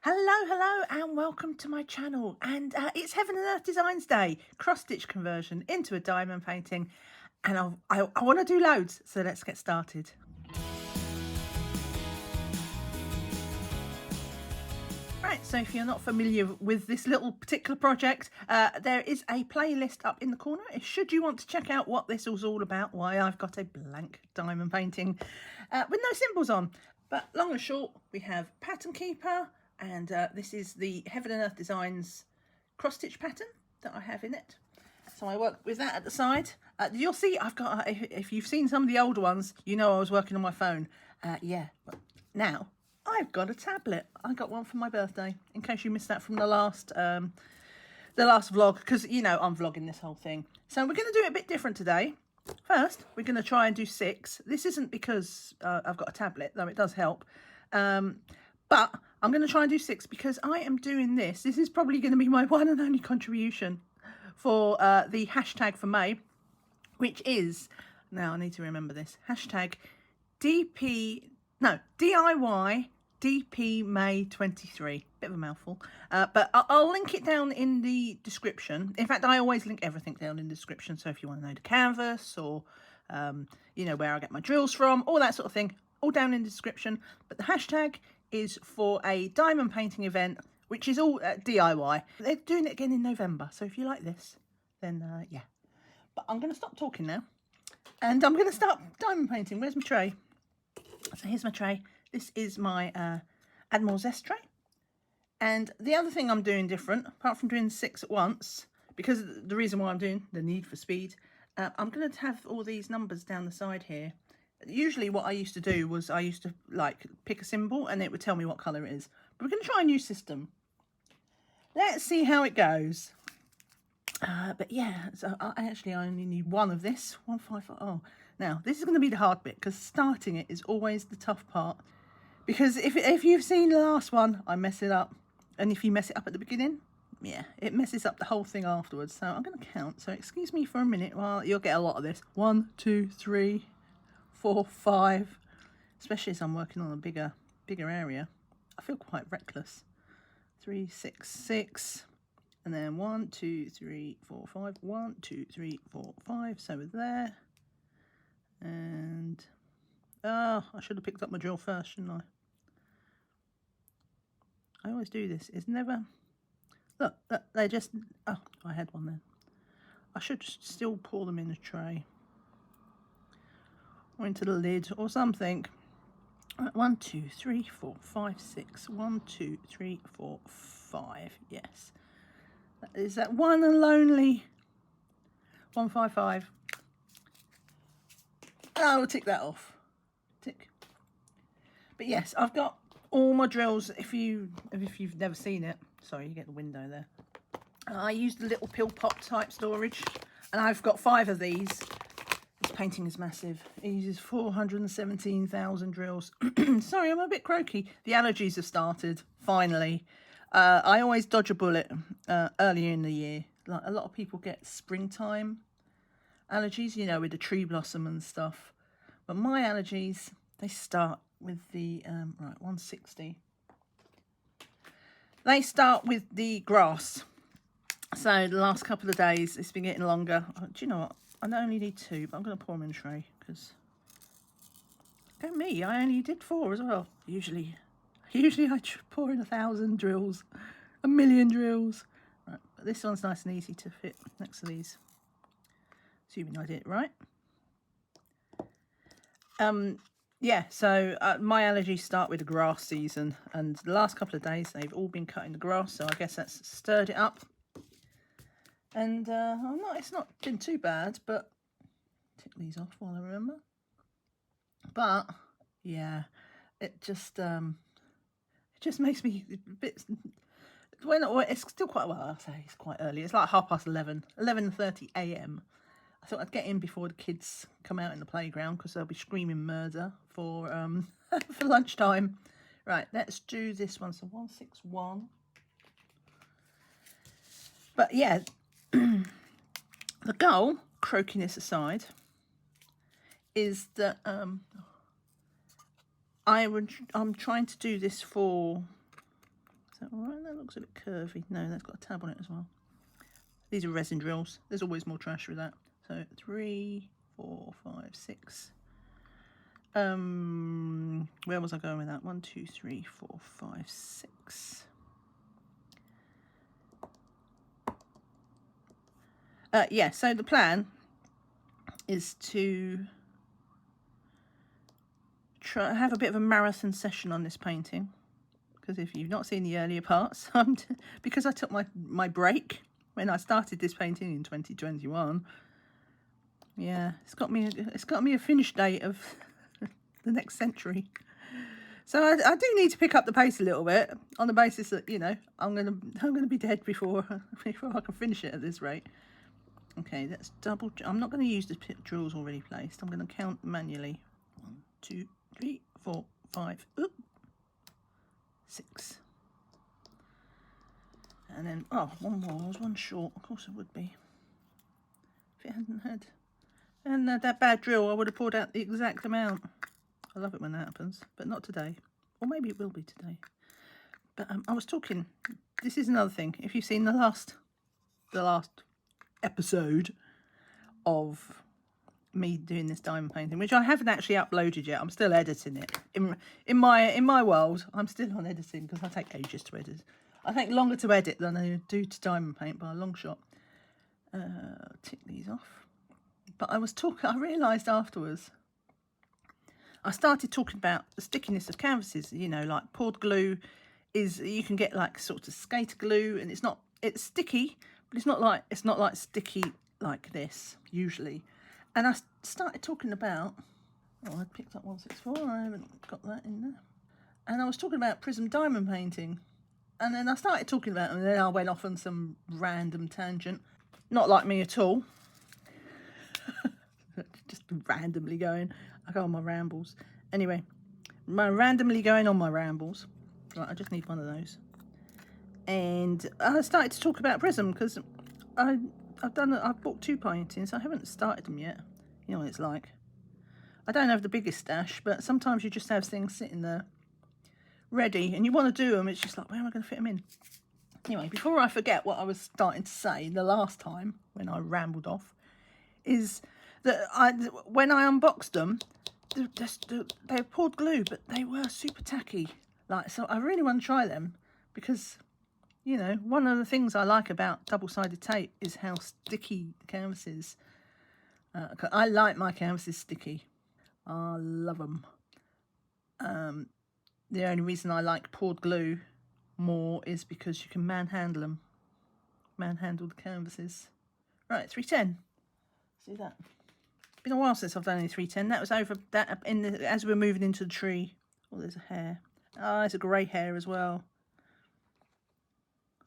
Hello, and welcome to my channel. And it's Heaven and Earth Designs Day, cross stitch conversion into a diamond painting. And I want to do loads, so let's get started. Right, so if you're not familiar with this little particular project, there is a playlist up in the corner. Should you want to check out what this was all about, why I've got a blank diamond painting with no symbols on. But long and short, we have Pattern Keeper. And this is the Heaven and Earth Designs cross stitch pattern that I have in it. So I work with that at the side. You'll see I've got, if you've seen some of the older ones, you know I was working on my phone. Yeah, but now I've got a tablet. I got one for my birthday, in case you missed that from the last vlog, because, you know, I'm vlogging this whole thing. So we're going to do it a bit different today. First, we're going to try and do 6. This isn't because I've got a tablet, though it does help. But I'm going to try and do 6 because I am doing this. This is probably going to be my one and only contribution for the hashtag for May, which is, now I need to remember this, hashtag DIY DP May 23. Bit of a mouthful. But I'll link it down in the description. In fact, I always link everything down in the description. So if you want to know the canvas or, you know, where I get my drills from, all that sort of thing, all down in the description. But the hashtag is for a diamond painting event, which is all DIY. They're doing it again in November, so if you like this, then yeah. But I'm going to stop talking now, and I'm going to start diamond painting. Where's my tray? So here's my tray. This is my Admiral Zest tray. And the other thing I'm doing different, apart from doing 6 at once, because the reason why I'm doing the need for speed, I'm going to have all these numbers down the side here. Usually what I used to do was I used to like pick a symbol and it would tell me what colour it is. But we're going to try a new system. Let's see how it goes. But yeah, so I only need 1 of this. 1, 5, 4. Oh, now this is going to be the hard bit because starting it is always the tough part. Because if you've seen the last one, I mess it up. And if you mess it up at the beginning, yeah, it messes up the whole thing afterwards. So I'm going to count. So excuse me for a minute while you'll get a lot of this. 1, 2, 3, 4, 5, especially as I'm working on a bigger area. I feel quite reckless. 3, 6, 6, and then 1, 2, 3, 4, 5. 1, 2, 3, 4, 5. So we're there. And I should have picked up my drill first, shouldn't I always do this. It's never. Look, they just. Oh, I had one then. I should still pour them in a tray. Or into the lid or something. Right, 1, 2, 3, 4, 5, 6. 1, 2, 3, 4, 5. Yes. That is that one and lonely 155. And I will tick that off. Tick. But yes, I've got all my drills. If you've never seen it, sorry, you get the window there. I used the little pill pot type storage, and I've got 5 of these. This painting is massive. It uses 417,000 drills. Sorry, I'm a bit croaky. The allergies have started, finally. I always dodge a bullet earlier in the year. Like a lot of people get springtime allergies, you know, with the tree blossom and stuff. But my allergies, they start with the, right, 160. They start with the grass. So the last couple of days, it's been getting longer. Do you know what? I only need 2, but I'm going to pour them in a tray because, go me, I only did 4 as well. Usually I pour in 1,000 drills, 1,000,000 drills. Right, but this one's nice and easy to fit next to these, assuming I did it right. Yeah, so my allergies start with the grass season, and the last couple of days they've all been cutting the grass, so I guess that's stirred it up. And it's not been too bad, but tick these off while I remember. But yeah, it just makes me a bit. Well, it's still quite well. I'll say it's quite early. It's like 11:30, 11:30 a.m. I thought I'd get in before the kids come out in the playground because they'll be screaming murder for for lunchtime. Right, let's do this one. So 161. But yeah. The goal, croakiness aside, is that I'm trying to do this for, All right, that looks a bit curvy. No, that's got a tab on it as well. These are resin drills. There's always more trash with that. So 3, 4, 5, 6. Where was I going with that? 1, 2, 3, 4, 5, 6. Yeah, so the plan is to have a bit of a marathon session on this painting, because if you've not seen the earlier parts, because I took my break when I started this painting in 2021. Yeah, it's got me a finish date of the next century. So I do need to pick up the pace a little bit, on the basis that, you know, I'm gonna be dead before I can finish it at this rate. Okay, that's double. I'm not going to use the drills already placed. I'm going to count manually. 1, 2, 3, 4, 5, 6. And then, oh, one more. I was one short. Of course it would be. If it hadn't had that bad drill, I would have poured out the exact amount. I love it when that happens, but not today. Or maybe it will be today. But I was talking. This is another thing. If you've seen the last episode of me doing this diamond painting, which I haven't actually uploaded yet. I'm still editing it. In my world, I'm still on editing because I take ages to edit. I take longer to edit than I do to diamond paint by a long shot. Tick these off. But I realised afterwards, I started talking about the stickiness of canvases. You know, like poured glue you can get like sort of skater glue, and it's sticky, but it's not like sticky like this usually. And I started talking about, I picked up 164, I haven't got that in there. And I was talking about prism diamond painting. And then I started talking about it, and then I went off on some random tangent. Not like me at all. Just randomly going. I go on my rambles. Anyway, randomly going on my rambles. Right, I just need one of those. And I started to talk about prism because I've bought 2 paintings. I haven't started them yet. You know what it's like. I don't have the biggest stash, but sometimes you just have things sitting there ready and you want to do them. It's just like, where am I going to fit them in? Anyway, before I forget what I was starting to say the last time when I rambled off, is that when I unboxed them, they were poured glue, but they were super tacky. So I really want to try them because, you know, one of the things I like about double-sided tape is how sticky the canvas is. I like my canvases sticky. I love them. The only reason I like poured glue more is because you can manhandle them. Manhandle the canvases. Right, 310. See that? It's been a while since I've done any 310. That was over that as we're moving into the tree. Oh, there's a hair. Oh, it's a grey hair as well.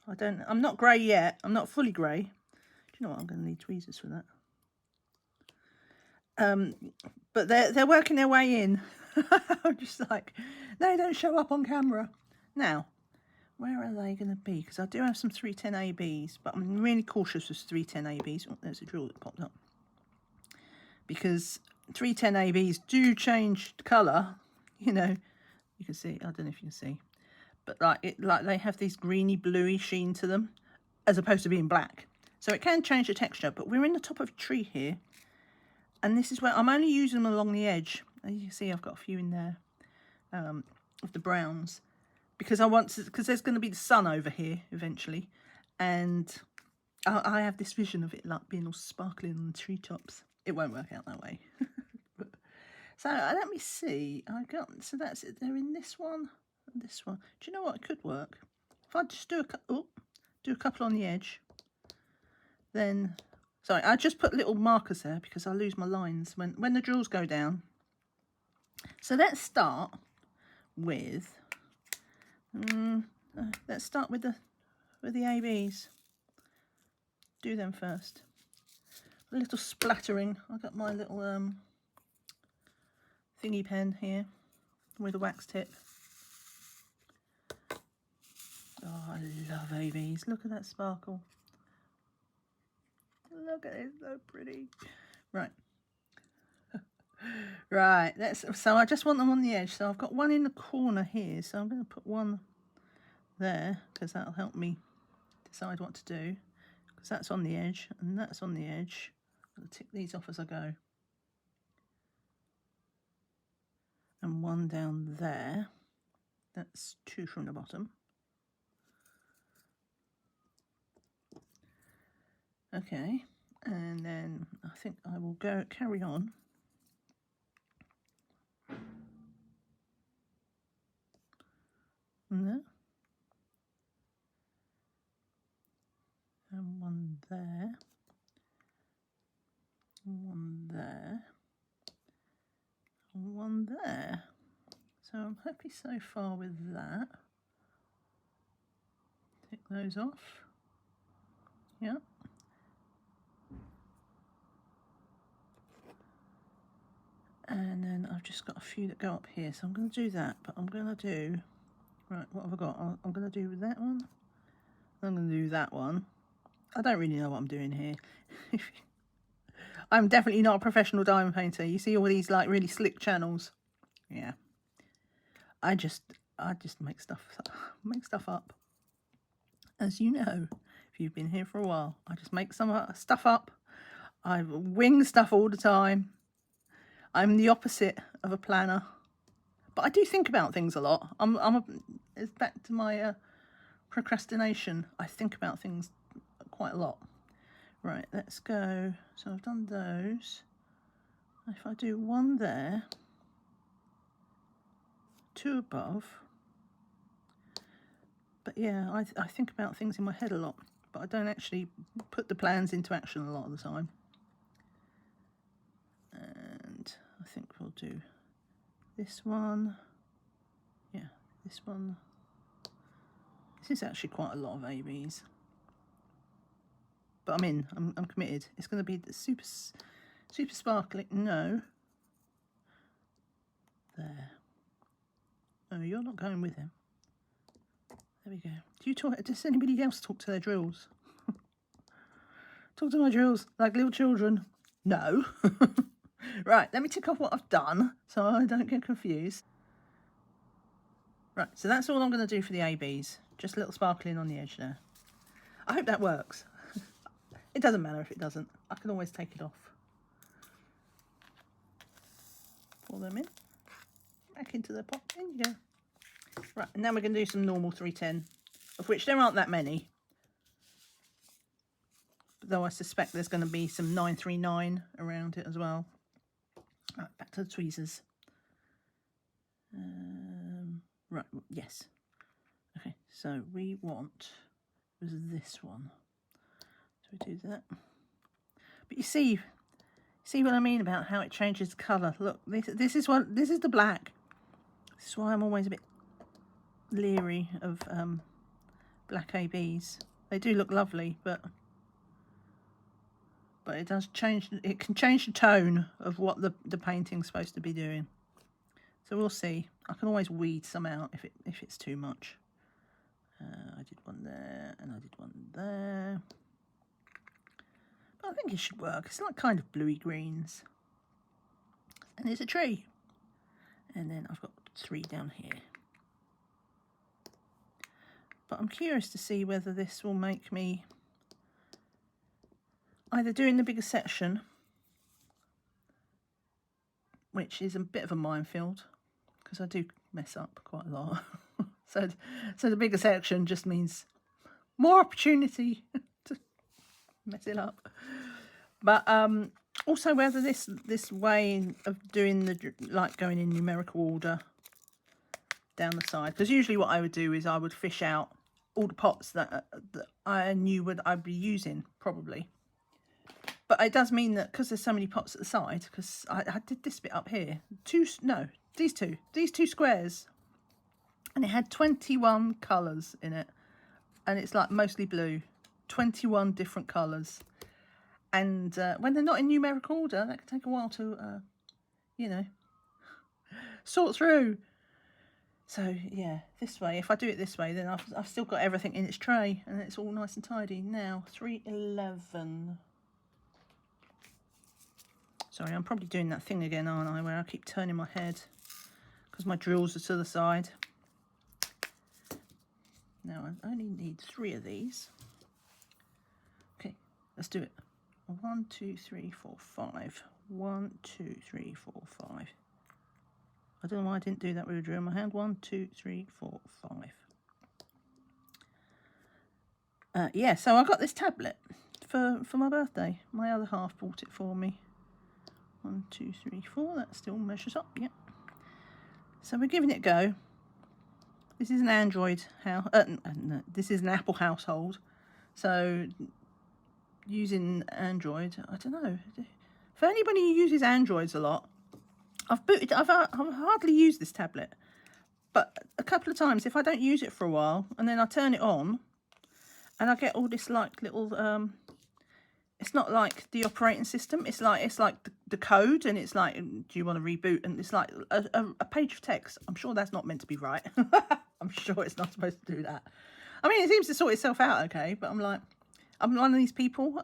I'm not grey yet. I'm not fully grey. Do you know what? I'm going to need tweezers for that. But they're working their way in. I'm just like, they don't show up on camera. Now, where are they going to be? Because I do have some 310 ABs, but I'm really cautious with 310 ABs. Oh, there's a drill that popped up. Because 310 ABs do change colour. You know, you can see. I don't know if you can see. But like they have these greeny bluey sheen to them as opposed to being black. So it can change the texture, but we're in the top of a tree here. And this is where I'm only using them along the edge. As you can see, I've got a few in there of the browns. Because because there's going to be the sun over here eventually. And I have this vision of it like being all sparkling on the treetops. It won't work out that way. So let me see. So that's it. They're in this one. This one. Do you know what? It could work if I just do a couple on the edge. Then, sorry, I just put little markers there because I lose my lines when the drills go down. So let's start with the ABs. Do them first. A little splattering. I got my little thingy pen here with a wax tip. Oh, I love ABs. Look at that sparkle. Look at it, so pretty. Right. Right, so I just want them on the edge. So I've got one in the corner here. So I'm going to put one there, because that'll help me decide what to do, because that's on the edge and that's on the edge. I'll tick these off as I go. And one down there. That's 2 from the bottom. Okay, and then I think I will carry on. There. And one there. One there. And one there. So I'm happy so far with that. Tick those off. Yep. And then I've just got a few that go up here, so I'm going to do that, but I'm going to do, right, what have I got? I'm going to do that one. I'm going to do that one. I don't really know what I'm doing here. I'm definitely not a professional diamond painter. You see all these like really slick channels. Yeah. I just make stuff up. As you know, if you've been here for a while, I just make some stuff up. I wing stuff all the time. I'm the opposite of a planner, but I do think about things a lot. It's back to my procrastination. I think about things quite a lot. Right, let's go. So I've done those. If I do one there, 2 above. But yeah, I think about things in my head a lot, but I don't actually put the plans into action a lot of the time. And I think we'll do this one. Yeah, this one. This is actually quite a lot of ABs. But I'm committed. It's going to be the super sparkly. No. There. Oh, you're not going with him. There we go. Does anybody else talk to their drills? Talk to my drills like little children. No. Right, let me tick off what I've done so I don't get confused. Right, so that's all I'm going to do for the ABs. Just a little sparkling on the edge there. I hope that works. It doesn't matter if it doesn't. I can always take it off. Pour them in. Back into the pot. In you go. Right, and now we're going to do some normal 310, of which there aren't that many. Though I suspect there's going to be some 939 around it as well. Right, back to the tweezers. Right, yes. Okay, so we want, was this one. So we do that. But you see what I mean about how it changes colour. Look, this is the black. This is why I'm always a bit leery of black ABs. They do look lovely, but it does change. It can change the tone of what the painting's supposed to be doing. So we'll see. I can always weed some out if it's too much. I did one there and I did one there. But I think it should work. It's like kind of bluey greens. And it's a tree. And then I've got 3 down here. But I'm curious to see whether this will make me either doing the bigger section, which is a bit of a minefield because I do mess up quite a lot. so the bigger section just means more opportunity to mess it up. But also whether this way of doing like going in numerical order down the side, because usually what I would do is I would fish out all the pots that I knew I'd be using probably. But it does mean that because there's so many pots at the side, because I did this bit up here, these two squares, and it had 21 colours in it, and it's like mostly blue, 21 different colours. And when they're not in numerical order, that can take a while to, sort through. So yeah, this way, if I do it this way, then I've still got everything in its tray, and it's all nice and tidy. Now, 311. Sorry, I'm probably doing that thing again, aren't I, where I keep turning my head because my drills are to the side. Now I only need 3 of these. Okay, let's do it. 1, 2, 3, 4, 5. 1, 2, 3, 4, 5. I don't know why I didn't do that with a drill in my hand. 1, 2, 3, 4, 5. Yeah, so I got this tablet for my birthday. My other half bought it for me. 1, 2, 3, 4. That still measures up. Yep. So we're giving it a go. This is an Android house. No, this is an Apple household. So using Android, I don't know. For anybody who uses Androids a lot, I've hardly used this tablet. But a couple of times, if I don't use it for a while, and then I turn it on, and I get all this like little it's not like the operating system, it's like the code, and it's like, do you want to reboot? And it's like a page of text. I'm sure that's not meant to be right. I'm sure it's not supposed to do that. I mean, it seems to sort itself out okay, but I'm like, I'm one of these people,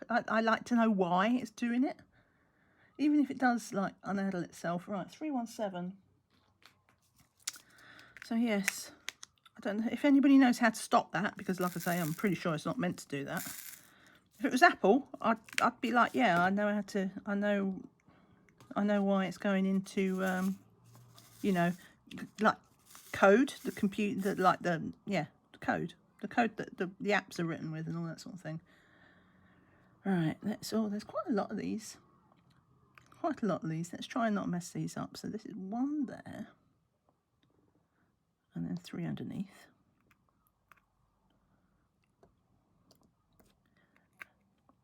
I like to know why it's doing it, even if it does like unhandle itself. Right, 317. So yes, I don't know if anybody knows how to stop that, because like I say, I'm pretty sure it's not meant to do that. If it was Apple, I'd be like, yeah, I know how to, I know why it's going into, you know, like code, the computer, like the code that the apps are written with and all that sort of thing. Right, there's quite a lot of these. Let's try and not mess these up. So this is 1 there, and then 3 underneath.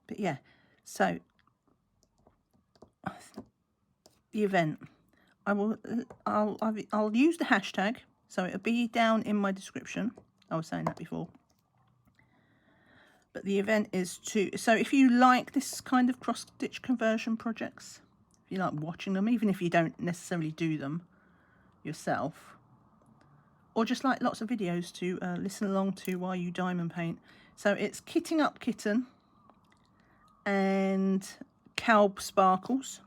But yeah, so the event, I'll use the hashtag, so it'll be down in my description. I was saying that before. But the event is so if you like this kind of cross stitch conversion projects, if you like watching them, even if you don't necessarily do them yourself, or just like lots of videos to listen along to while you diamond paint. So it's Kitting Up Kitten and Calb Sparkles,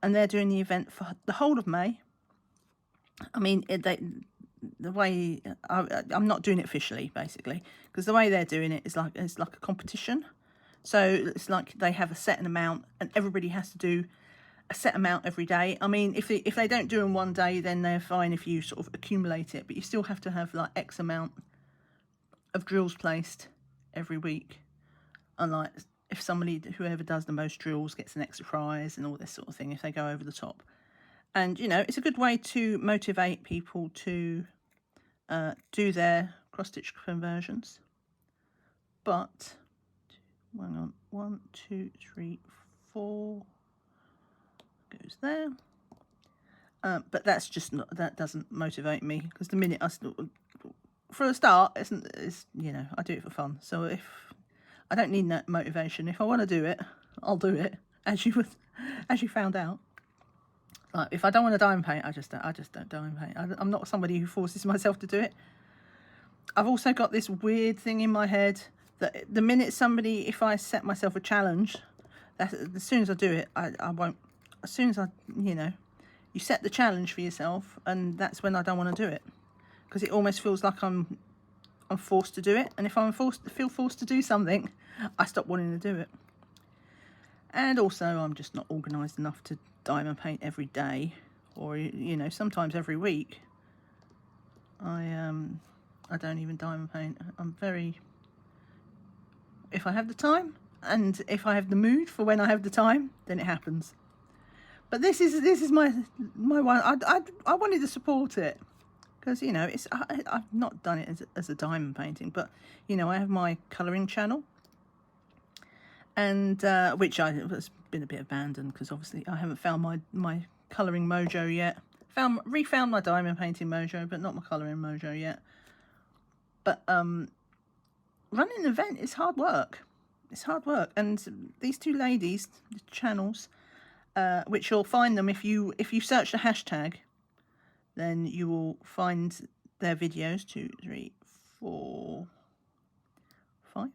and they're doing the event for the whole of May. I mean, the way I'm not doing it officially, basically, because the way they're doing it is like it's like a competition. So it's like they have a set amount, and everybody has to do a set amount every day. I mean, if they don't do them one day, then they're fine if you sort of accumulate it, but you still have to have like X amount of drills placed every week. Unlike if whoever does the most drills gets an extra prize and all this sort of thing if they go over the top. And, you know, it's a good way to motivate people to do their cross-stitch conversions. But, hang on, 1, 2, 3, 4 goes there. But that's just not, that doesn't motivate me, because the minute for a start, it's you know, I do it for fun. So if I don't need that motivation, if I want to do it, I'll do it, as you found out. Like, if I don't want to diamond paint, I just don't diamond paint. I'm not somebody who forces myself to do it. I've also got this weird thing in my head that the minute if I set myself a challenge, that as soon as I do it, I won't. As soon as you know, you set the challenge for yourself, and that's when I don't want to do it, because it almost feels like I'm forced to do it. And if I'm feel forced to do something, I stop wanting to do it. And also, I'm just not organised enough to diamond paint every day, or you know, sometimes every week. I don't even diamond paint. I'm very, if I have the time, and if I have the mood for when I have the time, then it happens. But this is my one. I wanted to support it, because, you know, I've not done it as a diamond painting, but, you know, I have my colouring channel, and which has been a bit abandoned, because obviously I haven't found my colouring mojo yet. Refound my diamond painting mojo, but not my colouring mojo yet. But running an event is hard work. It's hard work, and these two ladies, the channels, which you'll find them if you search the hashtag, then you will find their videos. 2, 3, 4, 5.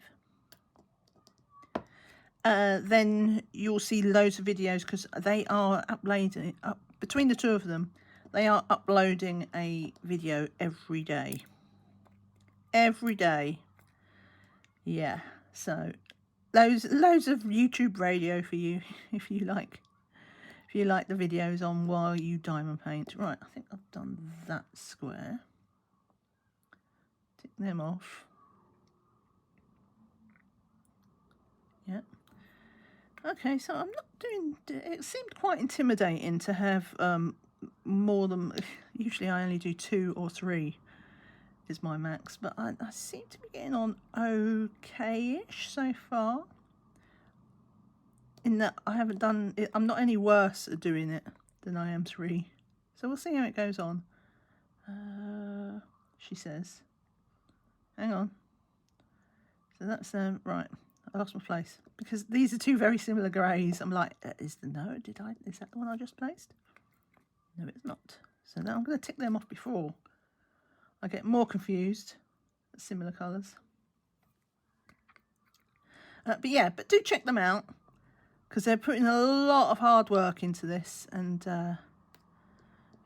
Then you'll see loads of videos, because they are uploading between the two of them. They are uploading a video every day. every day. Yeah, so loads of YouTube radio for you if you like the videos on while you diamond paint. Right, I think I've done that square. Tick them off. Yeah. Okay, so I'm not doing... It seemed quite intimidating to have more than... Usually I only do 2 or 3 is my max, but I seem to be getting on okay-ish so far. In that I haven't done it, I'm not any worse at doing it than I am 3. So we'll see how it goes on. She says. Hang on. So that's right. I lost my place because these are 2 very similar greys. I'm like, is that the one I just placed? No, it's not. So now I'm going to tick them off before I get more confused. Similar colours. But yeah, but do check them out because they're putting a lot of hard work into this, and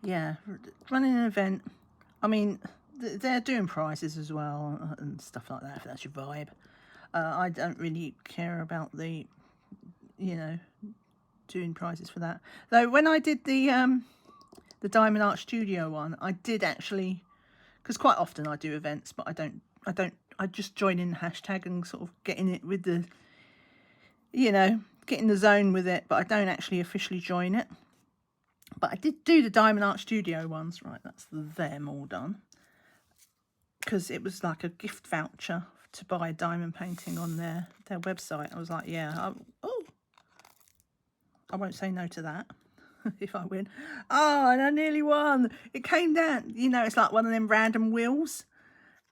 yeah, running an event. I mean, they're doing prizes as well and stuff like that if that's your vibe. I don't really care about the, you know, doing prizes for that. Though when I did the Diamond Art Studio one, I did actually, because quite often I do events, but I just join in the hashtag and sort of get in it with the, you know, get in the zone with it, but I don't actually officially join it. But I did do the Diamond Art Studio ones. Right, that's them all done. Because it was like a gift voucher to buy a diamond painting on their website. I was like, yeah, I won't say no to that if I win. Oh, and I nearly won. It came down, you know, it's like one of them random wheels.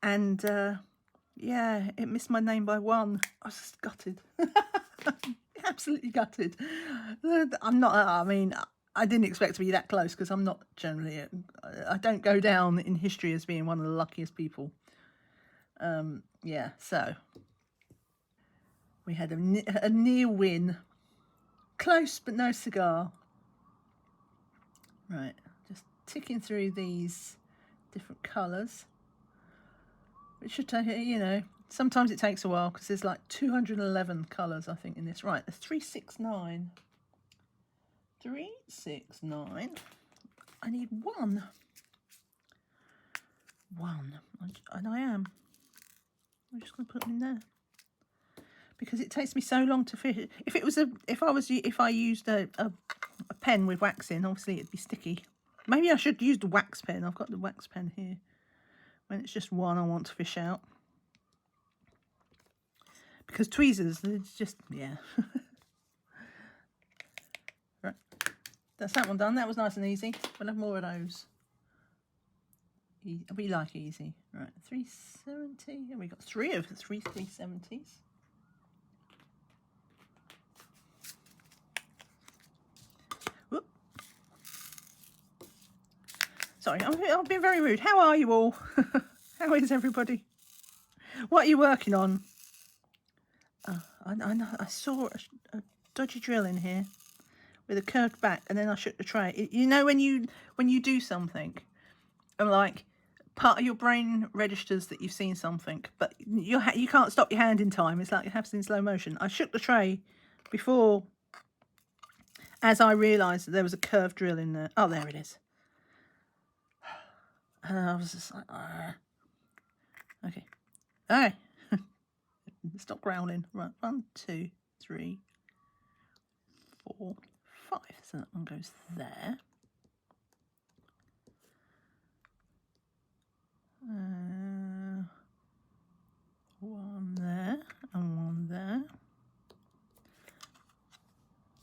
And yeah, it missed my name by 1. I was just gutted. Absolutely gutted. I'm not, I mean, I didn't expect to be that close because I'm not generally, I don't go down in history as being one of the luckiest people. Yeah, so we had a near win. Close, but no cigar. Right, just ticking through these different colours. It should take, you know, sometimes it takes a while because there's like 211 colours, I think, in this. Right, there's 369. 369. I need 1. 1. And I am. I'm just going to put them in there because it takes me so long to fish. If I used a pen with wax in, obviously it'd be sticky. Maybe I should use the wax pen. I've got the wax pen here. When it's just 1 I want to fish out. Because tweezers, it's just, yeah. Right, that's that one done. That was nice and easy. We'll have more of those. We like easy. Right, 370. Yeah, we got 3 of the 370s. Whoop. Sorry, I've been very rude. How are you all? How is everybody? What are you working on? I know. I saw a dodgy drill in here with a curved back, and then I shook the tray. You know when you do something, and like part of your brain registers that you've seen something, but you can't stop your hand in time. It's like it happens in slow motion. I shook the tray before, as I realised that there was a curved drill in there. Oh, there it is. And I was just like, okay, all right. Stop growling. Right, 1, 2, 3, 4, 5. So that one goes there. One there and 1 there.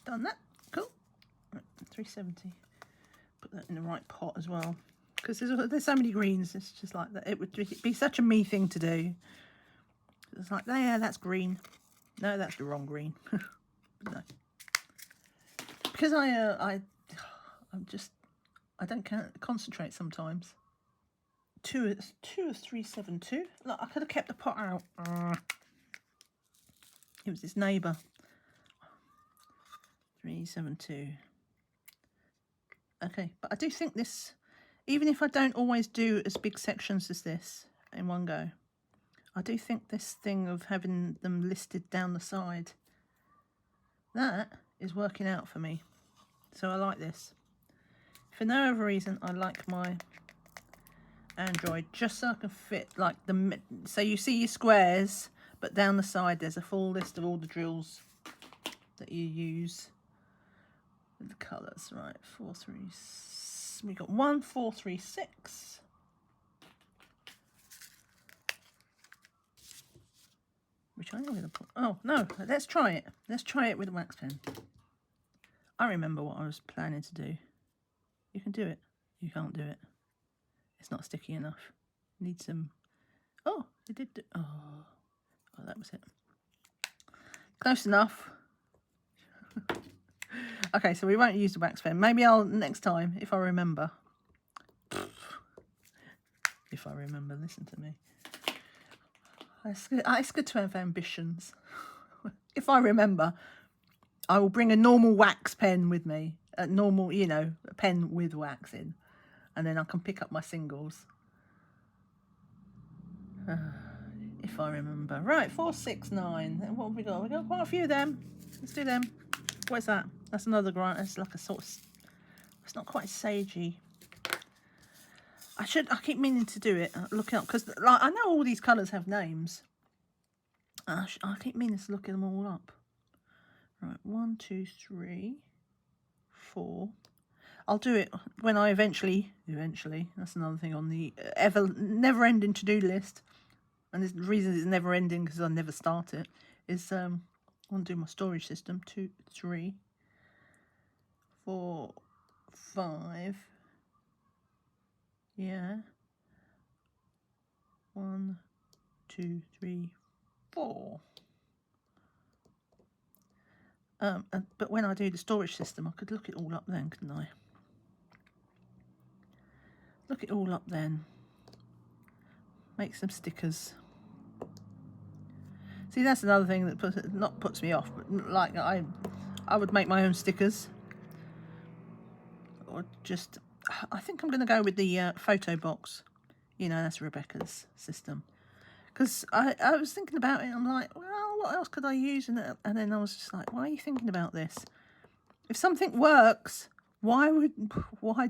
Done that. Cool. Right, 370. Put that in the right pot as well. Because there's so many greens. It's just like that. It would be such a me thing to do. It's like, yeah, that's green. No, that's the wrong green. No. Because I don't concentrate sometimes. 2 of 372. Look, I could have kept the pot out. It was his neighbour. 372. Okay, but I do think this, even if I don't always do as big sections as this in one go, I do think this thing of having them listed down the side, that is working out for me. So I like this. For no other reason, I like my Android, just so I can fit like the, so you see your squares, but down the side there's a full list of all the drills that you use with the colours. Right, 4, 3, we got 1, 4, 3, 6. Which I'm going to put. Oh no, let's try it. Let's try it with a wax pen. I remember what I was planning to do. You can do it. You can't do it. It's not sticky enough. Need some. Oh, it did. Oh, that was it. Close enough. Okay, so we won't use the wax pen. Maybe I'll next time if I remember. If I remember, listen to me. It's good to have ambitions. If I remember, I will bring a normal wax pen with me. A normal, you know, a pen with wax in. And then I can pick up my singles. If I remember. Right, 4, 6, 9. What have we got? We've got quite a few of them. Let's do them. What's that? That's another grind. It's like a sort of... It's not quite sagey. I keep meaning to do it. Look it up. Because like, I know all these colours have names. I keep meaning to look them all up. Right, 1, 2, 3, 4. I'll do it when I eventually, that's another thing on the never-ending to-do list. And the reason it's never-ending because I never start it is I want to do my storage system. 2, 3, 4, 5. Yeah. 1, 2, 3, 4. But when I do the storage system, I could look it all up then, couldn't I? Look it all up then. Make some stickers. See, that's another thing that puts me off, but like I would make my own stickers. Or just, I think I'm going to go with the photo box. You know, that's Rebecca's system. Because I was thinking about it, I'm like, well, what else could I use? And then I was just like, why are you thinking about this? If something works, why do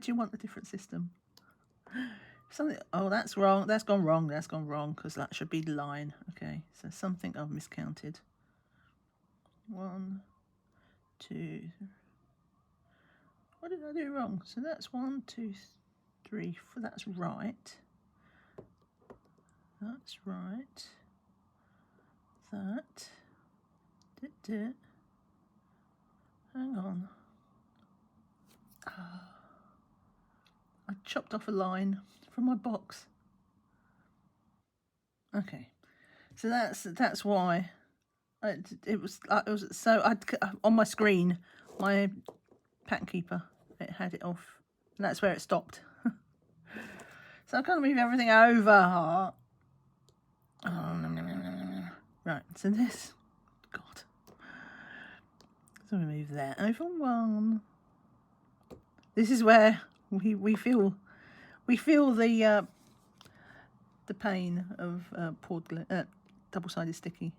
you want a different system? Something, oh, that's wrong, that's gone wrong, because that should be the line. Okay, so something I've miscounted. 1, 2, what did I do wrong? So that's 1, 2, 3, 4, that's right. That's right. That. Did. Hang on. I chopped off a line from my box. Okay, so that's why it was so on my screen, my pattern keeper, it had it off, and that's where it stopped. So I can't move everything over. Right, so this, God, so we move that over 1. This is where we feel the pain of double-sided sticky.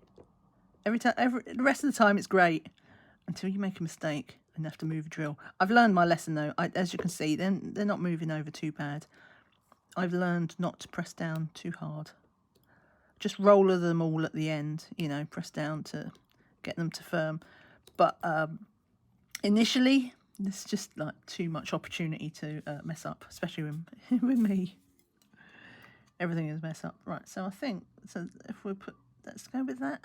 The rest of the time it's great until you make a mistake and have to move a drill. I've learned my lesson though. As you can see, they're not moving over too bad. I've learned not to press down too hard. Just roller them all at the end, you know, press down to get them to firm. But initially, there's just like too much opportunity to mess up, especially with me. Everything is messed up. Right, so I think, so if we let's go with that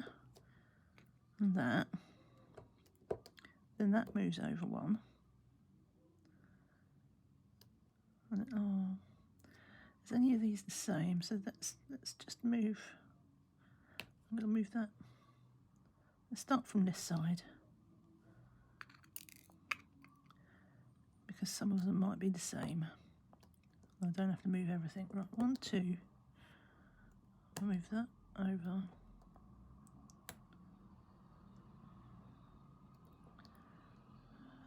and that. Then that moves over 1. And oh, is any of these the same? So let's just move. I'm going to move that. Let's start from this side, because some of them might be the same. I don't have to move everything. Right, 1, 2. I'll move that over.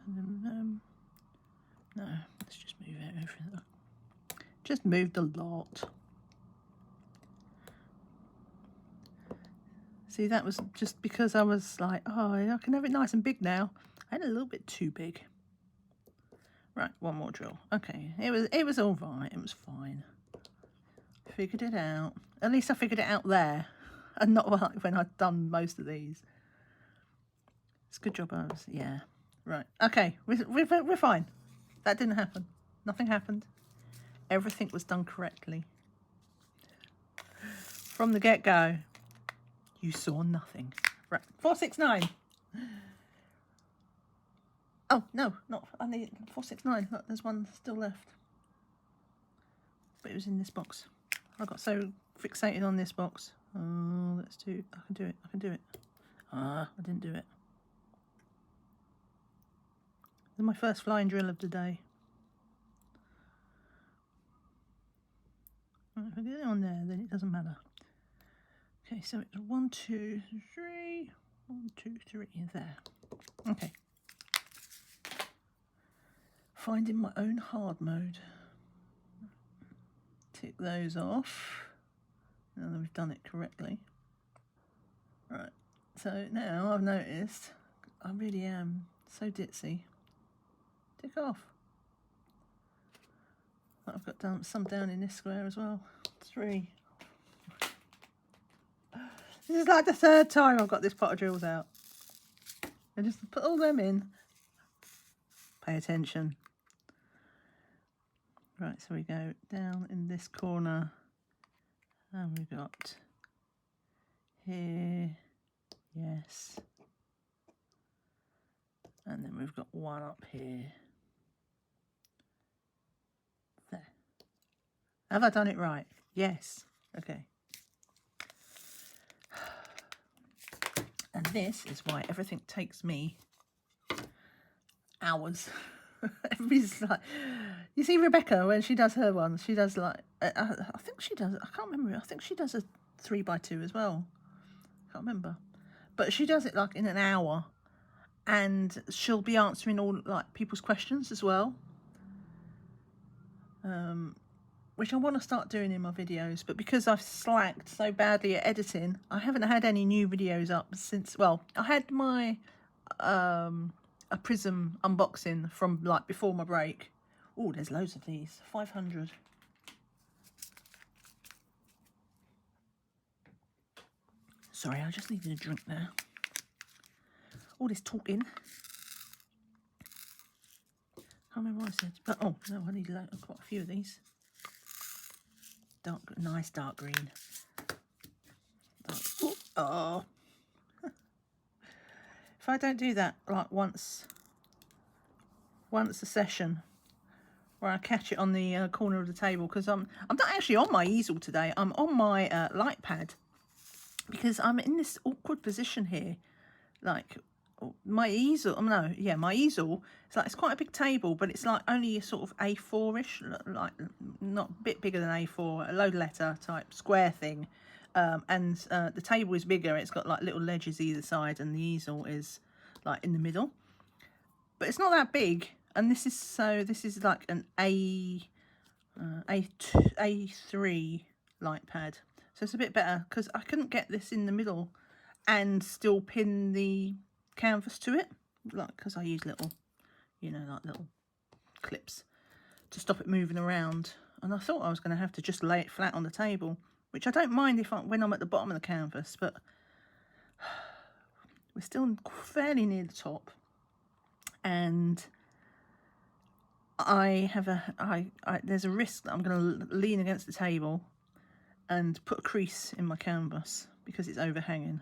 And then, no, let's just move everything. Just move the lot. See, that was just because I was like, oh, I can have it nice and big now. I had it a little bit too big. Right, one more drill. Okay, it was all right. It was fine. Figured it out. At least I figured it out there, and not like when I'd done most of these. It's a good job I was, yeah. Right, okay, we're fine. That didn't happen. Nothing happened. Everything was done correctly. From the get-go, you saw nothing. Right, 469. Oh, no, not, I need 469. Look, there's one still left. But it was in this box. I got so fixated on this box. Oh, let's do, I can do it, I can do it. Ah, I didn't do it. This is my first flying drill of the day. Right, if I get it on there, then it doesn't matter. Okay, so it's 1, 2, 3. 1, 2, 3, there. Okay. Finding my own hard mode. Tick those off. Now that we've done it correctly. Right, so now I've noticed I really am so ditzy. Tick off. I've got some down in this square as well. 3. This is like the 3rd time I've got this pot of drills out. I just put all them in. Pay attention. Right, so we go down in this corner, and we've got here, yes, and then we've got one up here. There. Have I done it right? Yes. Okay. And this is why everything takes me hours. Everybody's like, you see Rebecca when she does her one, she does like, I think she does, I can't remember, I think she does a 3x2 as well. Can't remember. But she does it like in an hour, and she'll be answering all like people's questions as well. Which I want to start doing in my videos, but because I've slacked so badly at editing, I haven't had any new videos up since, well, I had my a Prism unboxing from like before my break. Oh, there's loads of these. 500. Sorry, I just needed a drink there. All this talking. I can't remember what I said. But oh no, I need quite a few of these. Nice dark green. Oh. If I don't do that like once a session, where I catch it on the corner of the table, because I'm not actually on my easel today. I'm on my light pad, because I'm in this awkward position here. Like my easel, my easel. It's quite a big table, but it's like only a sort of A4-ish, like not a bit bigger than A4, a low letter type square thing. And the table is bigger. It's got like little ledges either side, and the easel is like in the middle. But it's not that big, and this is like an A3 light pad. So it's a bit better, because I couldn't get this in the middle and still pin the canvas to it, like, because I use little, like little clips to stop it moving around. And I thought I was going to have to just lay it flat on the table, which I don't mind when I'm at the bottom of the canvas, but we're still fairly near the top, and there's a risk that I'm going to lean against the table and put a crease in my canvas because it's overhanging.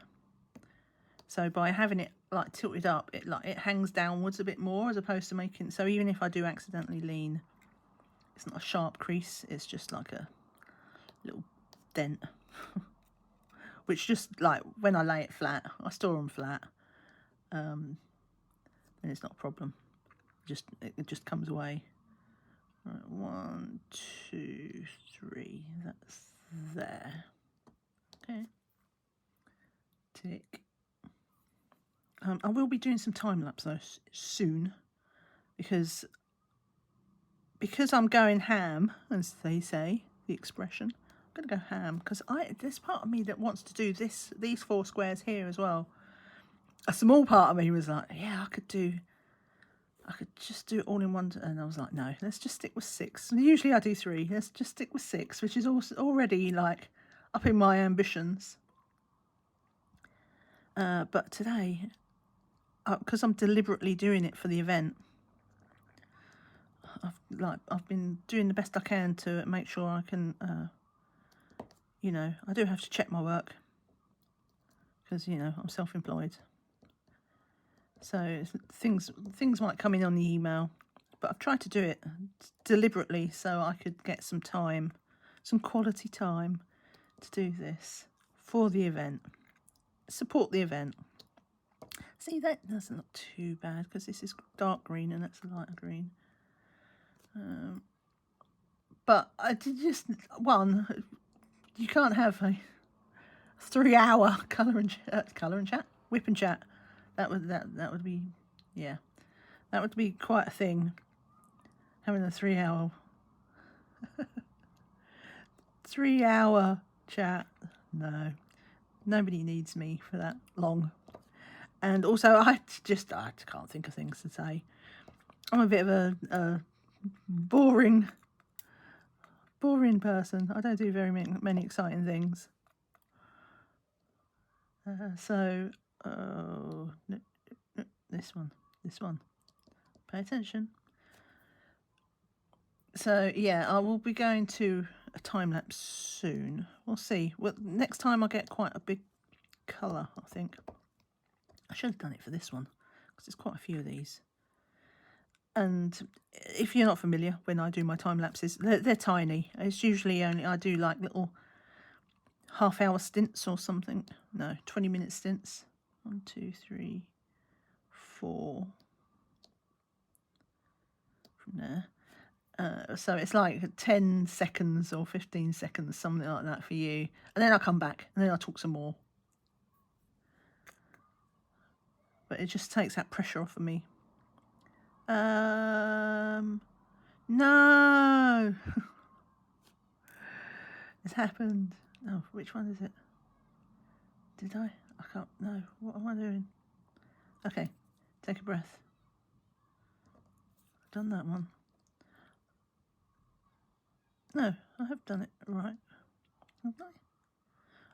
So by having it like tilted up, it hangs downwards a bit more, as opposed to making, so even if I do accidentally lean, it's not a sharp crease, it's just like a little dent. Which just like when I lay it flat, I store them flat, then it's not a problem. It just comes away. Right, 1, 2, 3. That's there. Okay. Tick. I will be doing some time lapse though soon, because I'm going ham, as they say, the expression. going to go ham because there's part of me that wants to do these 4 squares here as well. A small part of me was like, yeah, I could just do it all in one. And I was like, no, let's just stick with 6. Usually I do 3. Let's just stick with 6, which is also already like up in my ambitions. But today, because I'm deliberately doing it for the event, I've been doing the best I can to make sure I can, you know, I do have to check my work because, you know, I'm self-employed. So things might come in on the email, but I've tried to do it deliberately so I could get some time, some quality time to do this for the event. Support the event. See, that's not too bad because this is dark green and that's lighter green. But I did just you can't have a 3-hour colour and chat, WIP and chat. That would be, yeah, that would be quite a thing. Having a 3-hour 3-hour chat. No, nobody needs me for that long. And also, I can't think of things to say. I'm a bit of a boring person. I don't do very many exciting things. So, no, this one. Pay attention. So, yeah, I will be going to a time lapse soon. We'll see. Well, next time I'll get quite a big colour, I think. I should have done it for this one because there's quite a few of these. And if you're not familiar, when I do my time lapses, they're tiny. It's usually I do like little half-hour stints or something. No, 20-minute stints. 1, 2, 3, 4. From there. So it's like 10 seconds or 15 seconds, something like that for you. And then I'll come back and then I'll talk some more. But it just takes that pressure off of me. No! It's happened. Oh, which one is it? Did I? I can't. No. What am I doing? Okay. Take a breath. I've done that one. No, I have done it right. Haven't I?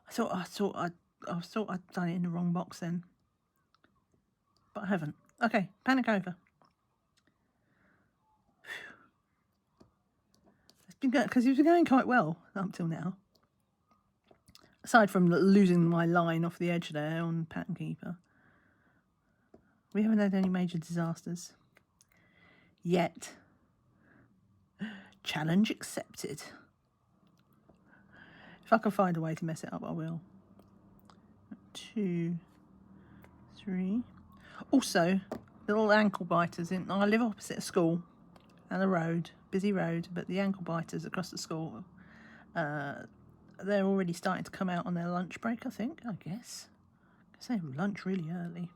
I thought I'd done it in the wrong box then. But I haven't. Okay, panic over. It's been going because it's been going quite well up till now. Aside from losing my line off the edge there on Pattern Keeper, we haven't had any major disasters yet. Challenge accepted. If I can find a way to mess it up, I will. 2, 3. Also, little ankle biters. I live opposite a school and a road, busy road, but the ankle biters across the school, they're already starting to come out on their lunch break, I think, I guess. Because they have lunch really early.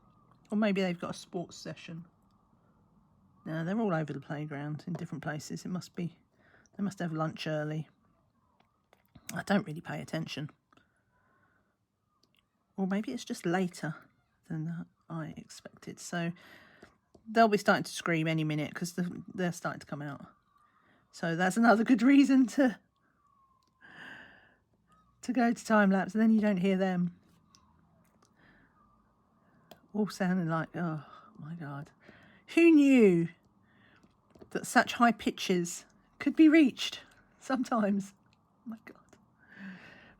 Or maybe they've got a sports session. No, they're all over the playground in different places. They must have lunch early. I don't really pay attention. Or maybe it's just later than I expected. So they'll be starting to scream any minute because they're starting to come out. So that's another good reason to go to time lapse, and then you don't hear them all sounding like, oh my God, who knew that such high pitches could be reached sometimes? Oh my God.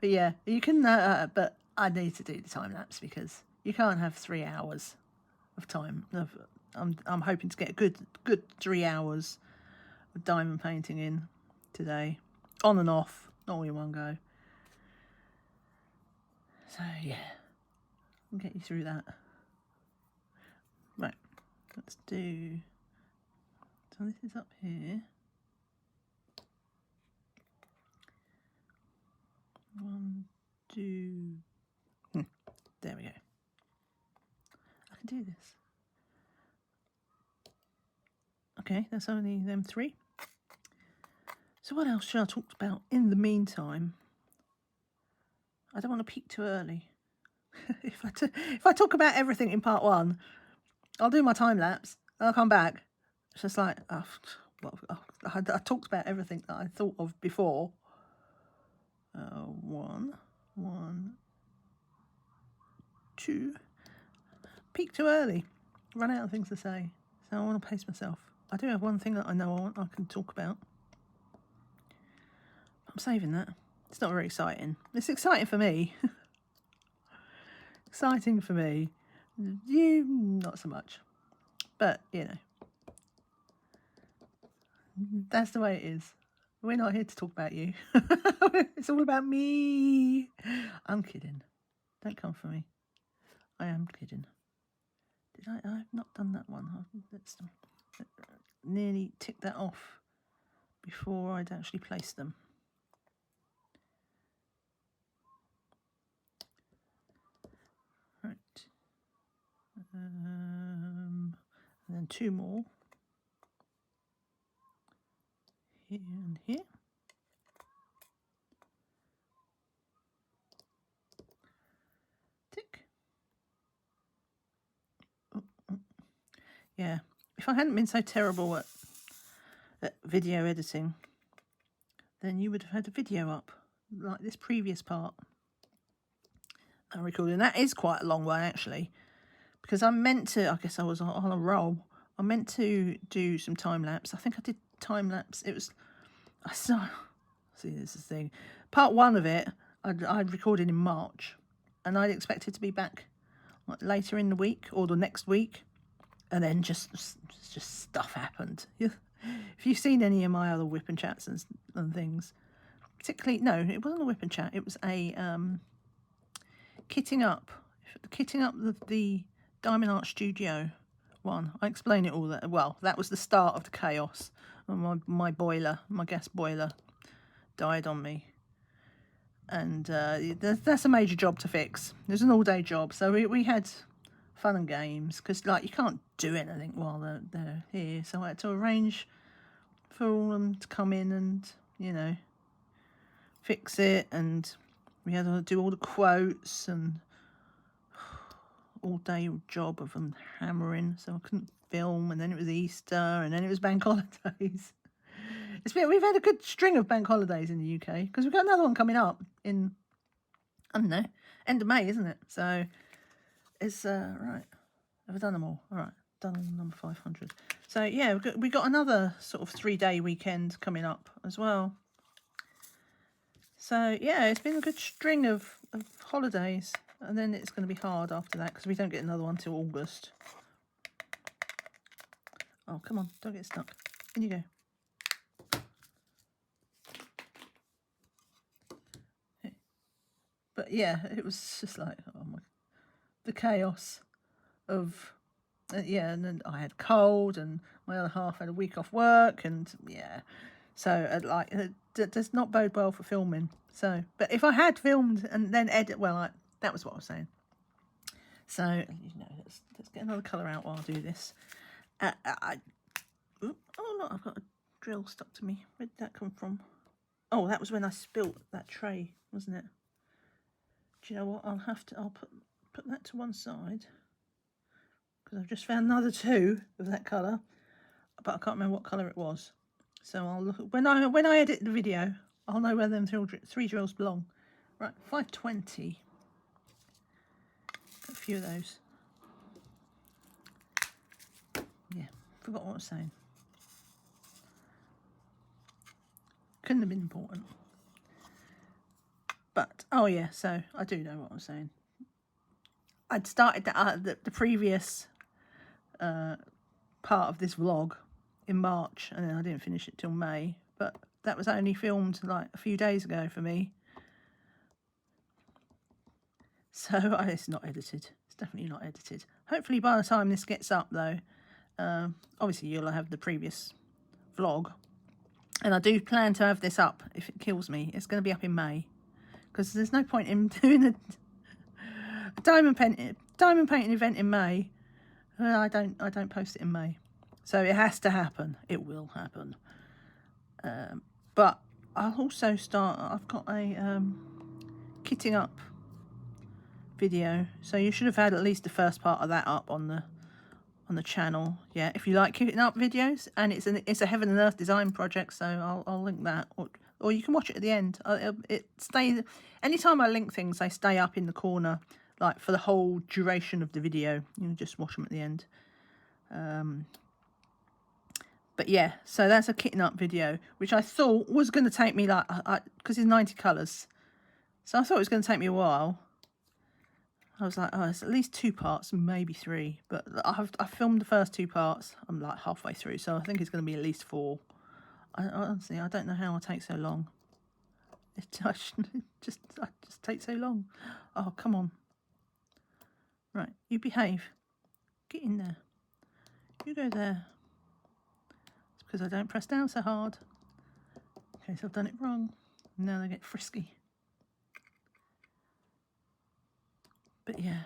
But yeah, you can. But I need to do the time lapse because you can't have 3 hours of time. I'm hoping to get a good 3 hours of diamond painting in today, on and off, not all in one go. So yeah, I'll get you through that. Right, let's do. So this is up here. 1, 2. There we go. I can do this. Okay, that's only them 3. So what else should I talk about in the meantime? I don't want to peak too early. If I talk about everything in part 1, I'll do my time lapse. I'll come back. It's just like, I talked about everything that I thought of before. 1, 2. Peak too early. Run out of things to say. So I want to pace myself. I do have one thing that I know I can talk about. I'm saving that. It's not very exciting. It's exciting for me. Exciting for me. You, not so much. But, you know. That's the way it is. We're not here to talk about you. It's all about me. I'm kidding. Don't come for me. I am kidding. I've not done that one. Let's nearly tick that off before I'd actually place them. Right. And then 2 more. Here and here. Tick. Yeah, if I hadn't been so terrible at video editing, then you would have had a video up, like this previous part I'm recording. That is quite a long one, actually, because I meant to, I guess I was on a roll. I meant to do some time-lapse. I think I did time-lapse. It was, I saw, see, this is the thing. Part 1 of it, I'd recorded in March, and I'd expected to be back like later in the week or the next week. And then just stuff happened. If you've seen any of my other WIP Chats and things, particularly, no, it wasn't a WIP Chat. It was a kitting up the Diamond Art Studio one. I explain it all that. Well, that was the start of the chaos. My boiler, my gas boiler, died on me, and that's a major job to fix. It was an all-day job, so we had fun and games, because like you can't do anything while they're here, so I had to arrange for all them to come in and, you know, fix it, and we had to do all the quotes and all day job of them hammering, so I couldn't film, and then it was Easter, and then it was bank holidays. We've had a good string of bank holidays in the UK, because we've got another one coming up in, I don't know, end of May, isn't it? So it's right. Have I done them all? All right, done number 500. So yeah, we got another sort of 3-day weekend coming up as well. So yeah, it's been a good string of holidays, and then it's going to be hard after that because we don't get another one till August. Oh, come on, don't get stuck. In you go. But yeah, it was just like, oh my, the chaos of, yeah, and then I had cold, and my other half had a week off work, and yeah, so like, it does not bode well for filming. So, but if I had filmed and then edit, well, that was what I was saying. So, you know, let's get another colour out while I do this. Oh no, I've got a drill stuck to me. Where did that come from? Oh, that was when I spilt that tray, wasn't it? Do you know what? I'll put that to one side, because I've just found another 2 of that colour, but I can't remember what colour it was. So I'll look when I edit the video, I'll know where them 3 drills belong. Right, 520. Got a few of those. Yeah, forgot what I was saying. Couldn't have been important. But, oh yeah, so I do know what I was saying. I'd started the previous part of this vlog in March, and then I didn't finish it till May. But that was only filmed like a few days ago for me. So it's not edited. It's definitely not edited. Hopefully by the time this gets up, though, obviously you'll have the previous vlog. And I do plan to have this up if it kills me. It's going to be up in May, because there's no point in doing a diamond painting event in May. I don't post it in May, so it has to happen. It will happen. But I'll also start. I've got a kitting up video, so you should have had at least the first part of that up on the channel. Yeah, if you like kitting up videos, and it's a heaven and earth design project, so I'll link that, or you can watch it at the end. Anytime I link things, they stay up in the corner like for the whole duration of the video. You can just watch them at the end. But yeah, so that's a kitting up video, which I thought was going to take me like, because it's 90 colours, so I thought it was going to take me a while. I was like, oh, it's at least 2 parts, maybe 3. But I filmed the first 2 parts. I'm like halfway through, so I think it's going to be at least 4. Honestly, I don't know how I take so long. It just takes so long. Oh, come on. Right, you behave. Get in there. You go there. It's because I don't press down so hard. In case I've done it wrong. Now they get frisky. But yeah,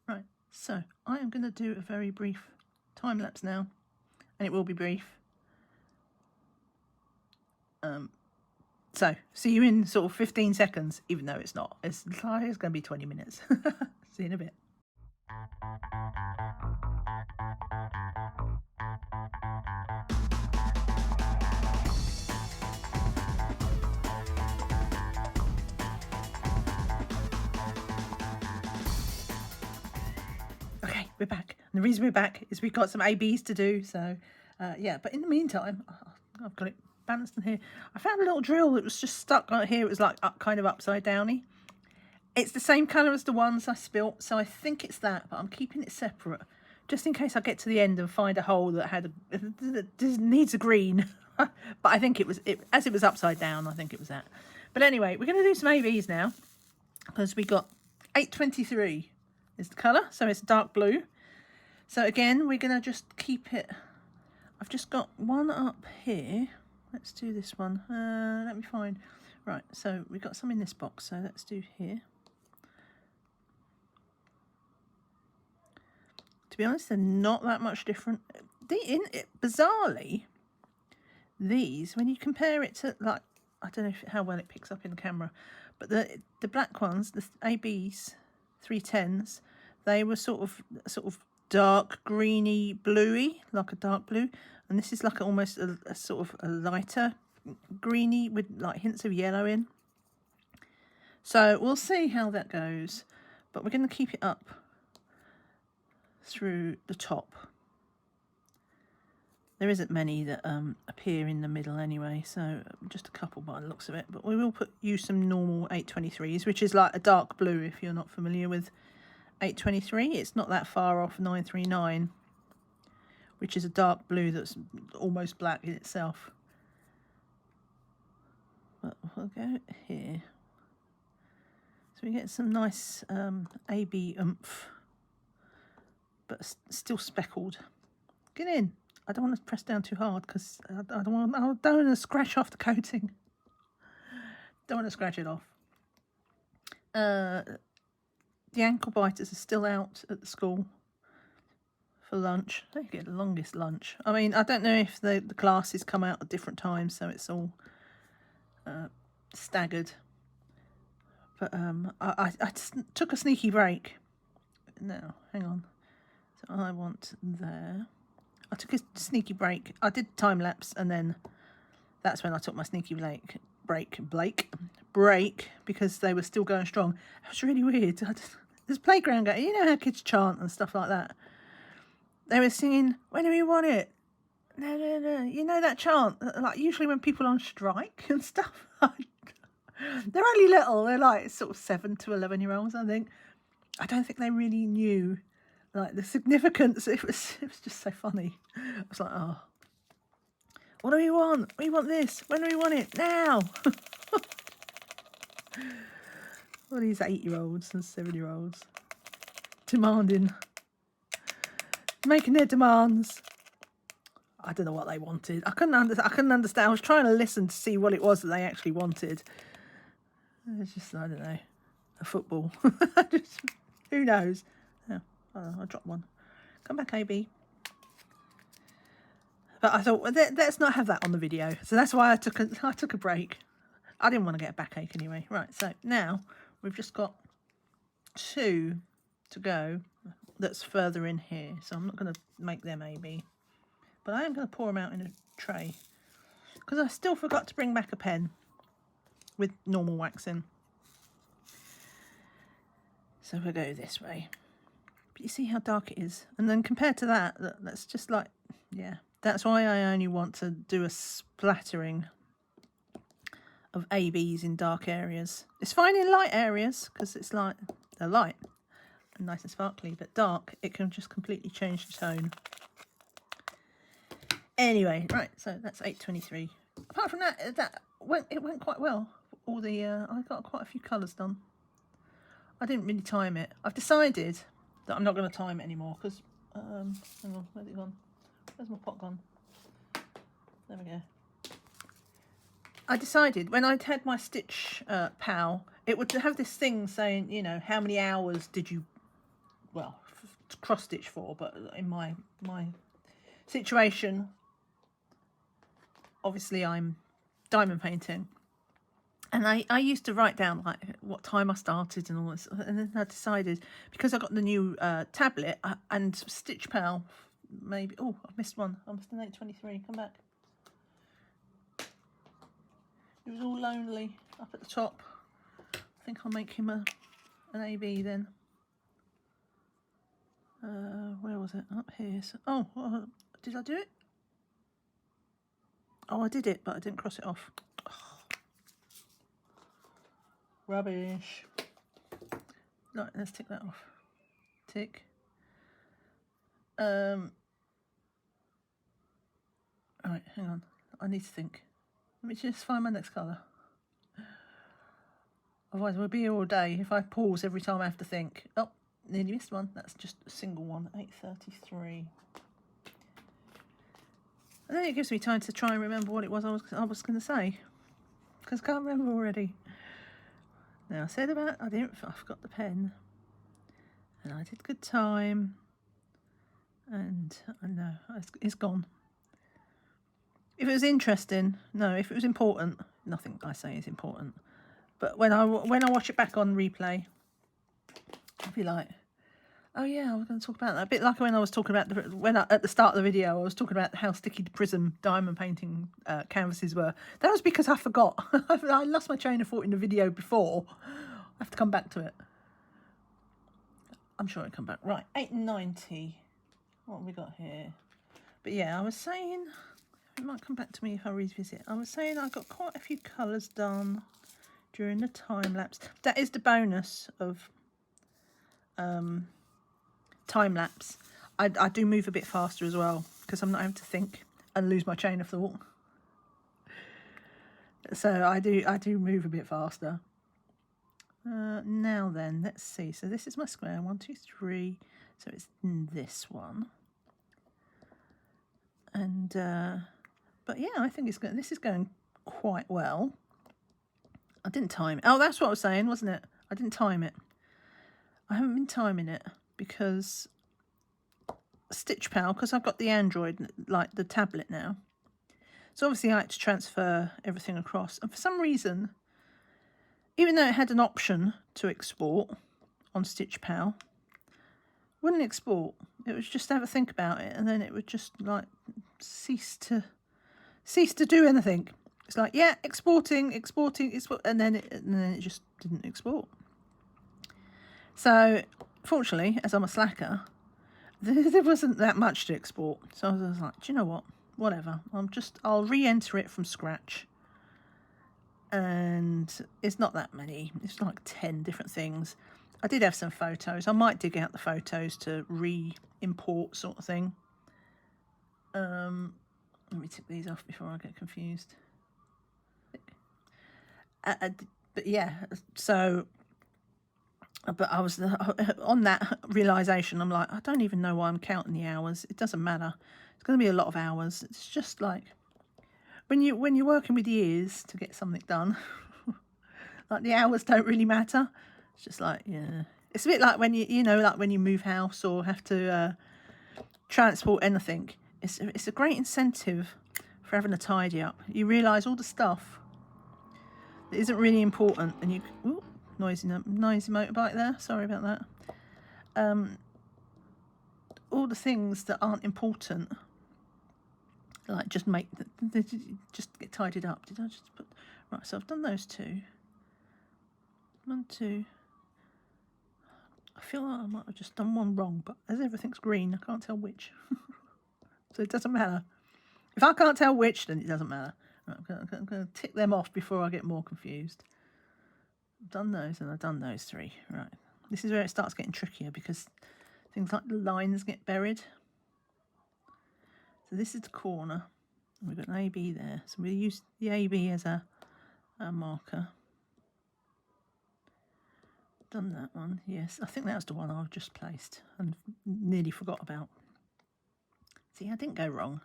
right, so I am going to do a very brief time lapse now, and it will be brief. So see you in sort of 15 seconds, even though it's not. It's going to be 20 minutes. See you in a bit. Okay, we're back. And the reason we're back is we've got some ABs to do. So yeah, but in the meantime, I've got it balanced in here. I found a little drill that was just stuck on here. It was like kind of upside downy. It's the same colour as the ones I spilt, so I think it's that, but I'm keeping it separate just in case I get to the end and find a hole that needs a green. But I think as it was upside down, I think it was that. But anyway, we're going to do some ABs now, because we got 823 is the colour, so it's dark blue. So again, we're going to just keep it. I've just got one up here. Let's do this one. Let me find. Right, so we've got some in this box, so let's do here. To be honest, they're not that much different. Bizarrely, these, when you compare it to, like, I don't know how well it picks up in the camera, but the black ones, the ABs 310s, they were sort of dark greeny bluey, like a dark blue, and this is like almost a sort of a lighter greeny with like hints of yellow in. So we'll see how that goes, but we're going to keep it up through the top. There isn't many that appear in the middle anyway, so just a couple by the looks of it. But we will use some normal 823s, which is like a dark blue if you're not familiar with 823. It's not that far off 939, which is a dark blue that's almost black in itself. But we'll go here. So we get some nice AB oomph, but still speckled. Get in. I don't want to press down too hard because I don't want to scratch off the coating. Don't want to scratch it off. The ankle biters are still out at the school for lunch. They get the longest lunch. I mean, I don't know if the classes come out at different times, so it's all staggered. But I just took a sneaky break. Now, hang on. So I want there. I took a sneaky break. I did time lapse, and then that's when I took my sneaky break because they were still going strong. It was really weird. There's playground game. You know how kids chant and stuff like that. They were singing, "When do we want it?" No, no, no. You know that chant? Like usually when people are on strike and stuff. They're only little. They're like sort of 7 to 11-year-olds, I think. I don't think they really knew like the significance. It was just so funny. I was like, oh, what do we want? We want this. When do we want it? Now. All these 8-year-olds and 7-year-olds demanding, making their demands. I don't know what they wanted. I couldn't understand. I was trying to listen to see what it was that they actually wanted. It's just, I don't know, a football. Just, who knows? Oh, I dropped one. Come back, AB. But I thought, well, let's not have that on the video. So that's why I took a break. I didn't want to get a backache anyway. Right, so now we've just got 2 to go that's further in here, so I'm not going to make them AB, but I am going to pour them out in a tray because I still forgot to bring back a pen with normal wax in. So we'll go this way. But you see how dark it is, and then compared to that, that's just like, yeah, that's why I only want to do a splattering of ABs in dark areas. It's fine in light areas because it's like they're light and nice and sparkly, but dark, it can just completely change the tone. Anyway, right, so that's 823. Apart from that, it went quite well. All the I got quite a few colours done. I didn't really time it. I've decided that I'm not going to time it anymore because hang on, where's it gone? Where's my pot gone? There we go. I decided when I'd had my Stitch Pal, it would have this thing saying, you know, how many hours did you, well, cross stitch for, but in my situation, obviously I'm diamond painting, and I used to write down like what time I started and all this, and then I decided, because I got the new tablet and Stitch Pal, maybe, oh, I've missed one, I missed an 823, come back. It was all lonely up at the top. I think I'll make him an AB then. Where was it? Up here. So, oh, did I do it? Oh, I did it, but I didn't cross it off. Oh. Rubbish. Right, let's tick that off. Tick. Right, hang on. I need to think. Let me just find my next colour. Otherwise we'll be here all day if I pause every time I have to think. Oh, nearly missed one. That's just a single one. 833. And then it gives me time to try and remember what it was I was going to say, because I can't remember already. Now I said about I forgot the pen, and I did good time, and I know it's gone. If it was interesting, no. If it was important, nothing I say is important. But when I watch it back on replay, I'll be like, oh yeah, I was going to talk about that. A bit like when I was talking about at the start of the video, I was talking about how sticky the Prism diamond painting canvases were. That was because I forgot. I lost my train of thought in the video before. I have to come back to it. I'm sure it'll come back. Right, 890. What have we got here? But yeah, I was saying, it might come back to me if I revisit. I was saying I got quite a few colours done during the time lapse. That is the bonus of time lapse. I do move a bit faster as well because I'm not having to think and lose my chain of thought. So I do move a bit faster. Now then, let's see. So this is my square. 1, 2, 3. So it's this one. And but yeah, I think this is going quite well. I didn't time it. Oh, that's what I was saying, wasn't it? I didn't time it. I haven't been timing it because Stitch Pal, because I've got the Android, like the tablet now. So obviously I had to transfer everything across. And for some reason, even though it had an option to export on Stitch Pal, wouldn't export. It was just have a think about it, and then it would just like cease to do anything. It's like, yeah, exporting, and then it just didn't export. So, fortunately, as I'm a slacker, there wasn't that much to export. So I was like, do you know what? Whatever. I'll re-enter it from scratch. And it's not that many. It's like 10 different things. I did have some photos. I might dig out the photos to re-import sort of thing. Let me take these off before I get confused. But yeah, so, but I was on that realisation. I'm like, I don't even know why I'm counting the hours. It doesn't matter. It's going to be a lot of hours. It's just like when you're working with years to get something done, like the hours don't really matter. It's just like, yeah, it's a bit like when like when you move house or have to transport anything. It's a great incentive for having a tidy up. You realise all the stuff that isn't really important, and noisy motorbike there. Sorry about that. All the things that aren't important, like just just get tidied up. Did I just put right? So I've done those two. 1, 2. I feel like I might have just done one wrong, but as everything's green, I can't tell which. So it doesn't matter. If I can't tell which, then it doesn't matter. Right, I'm going to tick them off before I get more confused. I've done those and I've done those 3. Right. This is where it starts getting trickier because things like the lines get buried. So this is the corner. We've got an AB there. So we use the AB as a marker. Done that one, yes. I think that was the one I've just placed and nearly forgot about. See, I didn't go wrong.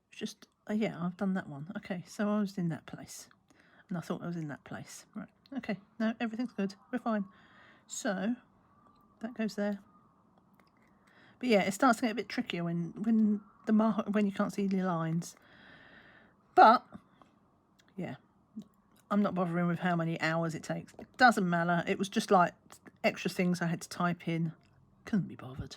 It's just, yeah, I've done that one. Okay, so I was in that place. And I thought I was in that place. Right, okay, no, everything's good. We're fine. So, that goes there. But yeah, it starts to get a bit trickier when you can't see the lines. But, yeah. I'm not bothering with how many hours it takes. It doesn't matter. It was just like extra things I had to type in. Couldn't be bothered.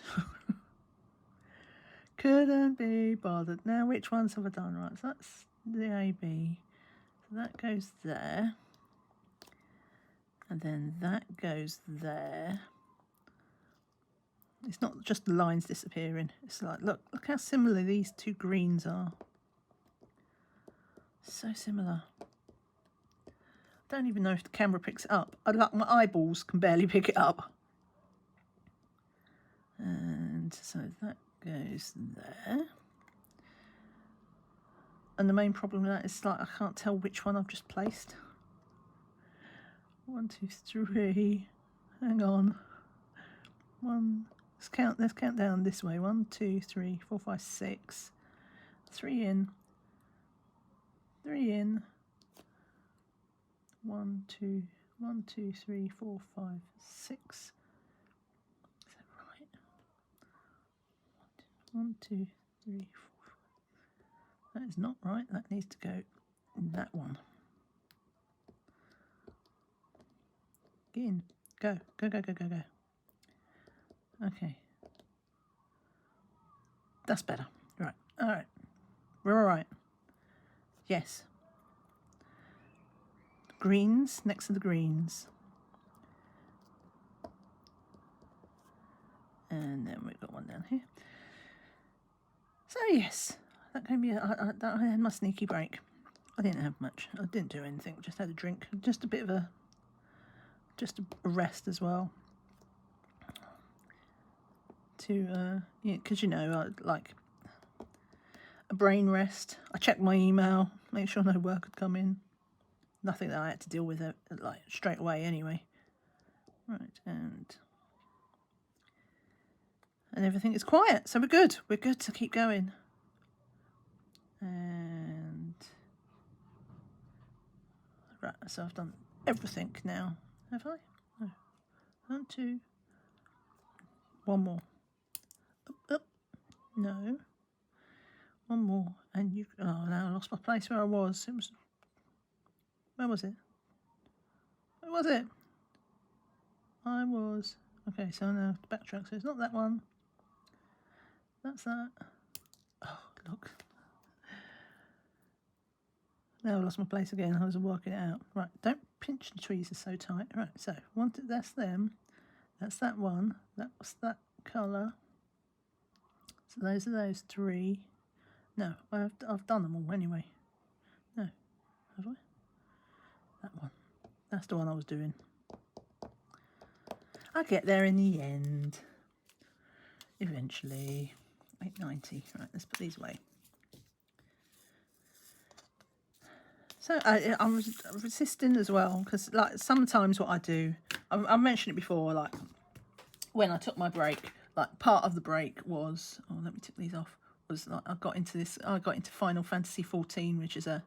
Couldn't be bothered. Now, which ones have I done? Right, so that's the AB. So that goes there. And then that goes there. It's not just the lines disappearing. It's like, look how similar these two greens are. So similar. Don't even know if the camera picks it up. My eyeballs can barely pick it up. And so that goes there. And the main problem with that is like I can't tell which one I've just placed. 1, 2, 3. Hang on. Let's count down this way. 1, 2, 3, 4, 5, 6. 3 in. 3 in. 1, 2, 3, 4, 5, 6. Is that right? 1, 2, 3, 4. That is not right. That needs to go in that one. Get in. Go. Go, go, go, go, go. Okay. That's better. Right. All right. We're all right. Yes. Greens next to the greens. And then we've got one down here. So yes, that can be. I had my sneaky break. I didn't have much. I didn't do anything. Just had a drink. Just a bit of a rest as well. To because like a brain rest. I checked my email, make sure no work had come in. Nothing that I had to deal with it like straight away anyway. Right, and everything is quiet, so we're good. We're good to keep going. And right, so I've done everything now. Have I? No. 1, 2. One more. Up. No. One more. And you. Oh, now I lost my place where I was. It was. Where was it? Where was it? I was. Okay, so now the backtrack. So it's not that one. That's that. Oh, look. Now I lost my place again. I was working it out. Right, don't pinch the trees, are so tight. Right, so that's them. That's that one. That's that colour. So those are those 3. No, I've done them all anyway. No, have I? That one. That's the one I was doing. I'll get there in the end. Eventually. 890. Right, let's put these away. So I'm resisting as well, because like sometimes what I do, I mentioned it before, like when I took my break, like part of the break was, oh, let me tick these off, was like I got into Final Fantasy 14, which is an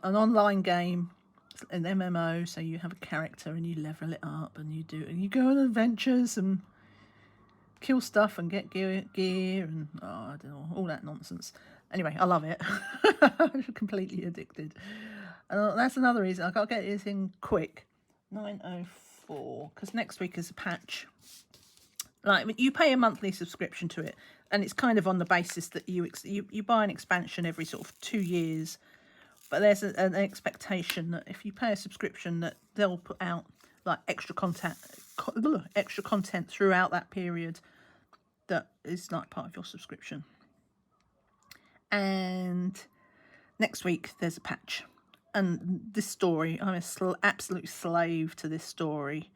online game, an MMO, so you have a character and you level it up and you go on adventures and kill stuff and get gear and I don't know, all that nonsense. Anyway, I love it. I'm completely addicted. And that's another reason I got to get this in quick. 904, because next week is a patch. Like, you pay a monthly subscription to it, and it's kind of on the basis that you buy an expansion every sort of 2 years, but there's an expectation that if you pay a subscription that they'll put out like extra content throughout that period that is like part of your subscription. And next week there's a patch, and this story, I'm an absolute slave to this story.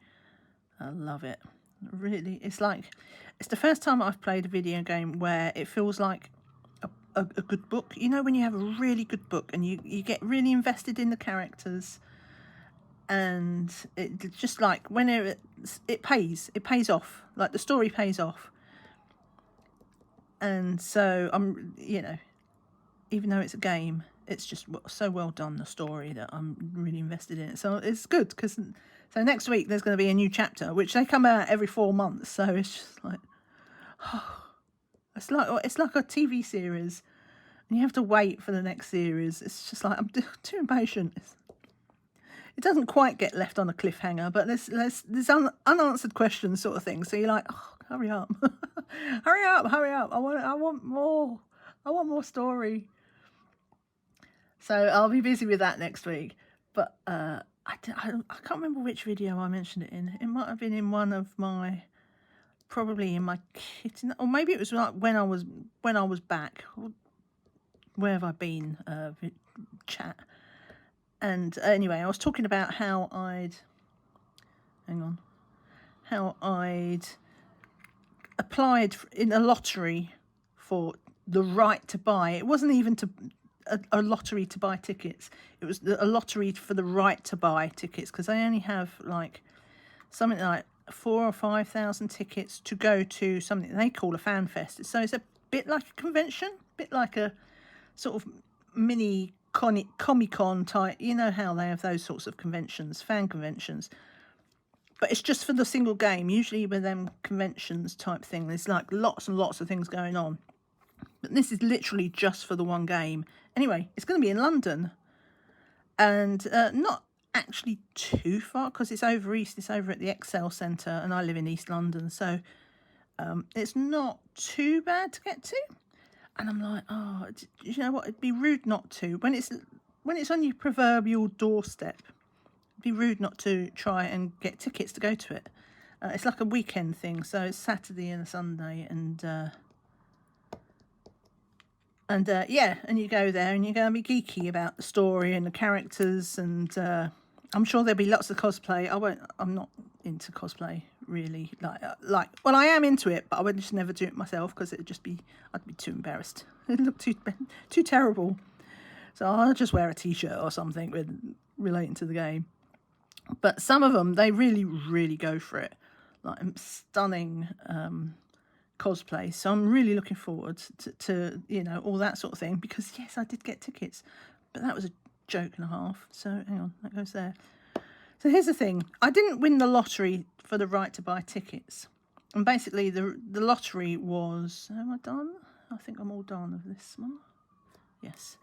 I love it. Really, it's the first time I've played a video game where it feels like a good book. You know, when you have a really good book and you get really invested in the characters, and it just like when it pays off, like the story pays off. And so I'm, you know, even though it's a game, it's just so well done, the story, that I'm really invested in it. So it's good, because so next week there's going to be a new chapter, which they come out every 4 months. So it's just like, oh, it's like a TV series, and you have to wait for the next series. It's just like, I'm too impatient. It doesn't quite get left on a cliffhanger, but there's unanswered questions sort of thing. So you're like, oh, hurry up, hurry up! I want more story. So I'll be busy with that next week. But I can't remember which video I mentioned it in. It might have been in one of my, probably in my kitten, or maybe it was like when I was back. Where have I been? Chat. And anyway, I was talking about how I'd applied in a lottery for the right to buy. It wasn't even a lottery to buy tickets. It was a lottery for the right to buy tickets, because I only have like something like 4,000 or 5,000 tickets to go to something they call a fan fest. So it's a bit like a convention, a bit like a sort of mini Comic-Con type. You know how they have those sorts of conventions, fan conventions, but it's just for the single game. Usually with them conventions type thing, there's like lots and lots of things going on, but this is literally just for the one game. Anyway, it's going to be in London, and not actually too far, because it's over east. It's over at the Excel Centre, and I live in East London, so it's not too bad to get to. And I'm like, oh, you know what? It'd be rude not to. When it's on your proverbial doorstep, it'd be rude not to try and get tickets to go to it. It's like a weekend thing, so it's Saturday and a Sunday, and yeah, and you go there and you're going to be geeky about the story and the characters, and I'm sure there'll be lots of cosplay. I'm not into cosplay really. Like, well, I am into it, but I would just never do it myself, because I'd be too embarrassed. It'd look too terrible. So I'll just wear a t-shirt or something relating to the game. But some of them, they really, really go for it. Like, stunning cosplay. So I'm really looking forward to you know, all that sort of thing, because yes, I did get tickets, but that was a joke and a half. So hang on, that goes there. So here's the thing. I didn't win the lottery for the right to buy tickets. And basically the lottery was... Am I done? I think I'm all done of this one. Yes.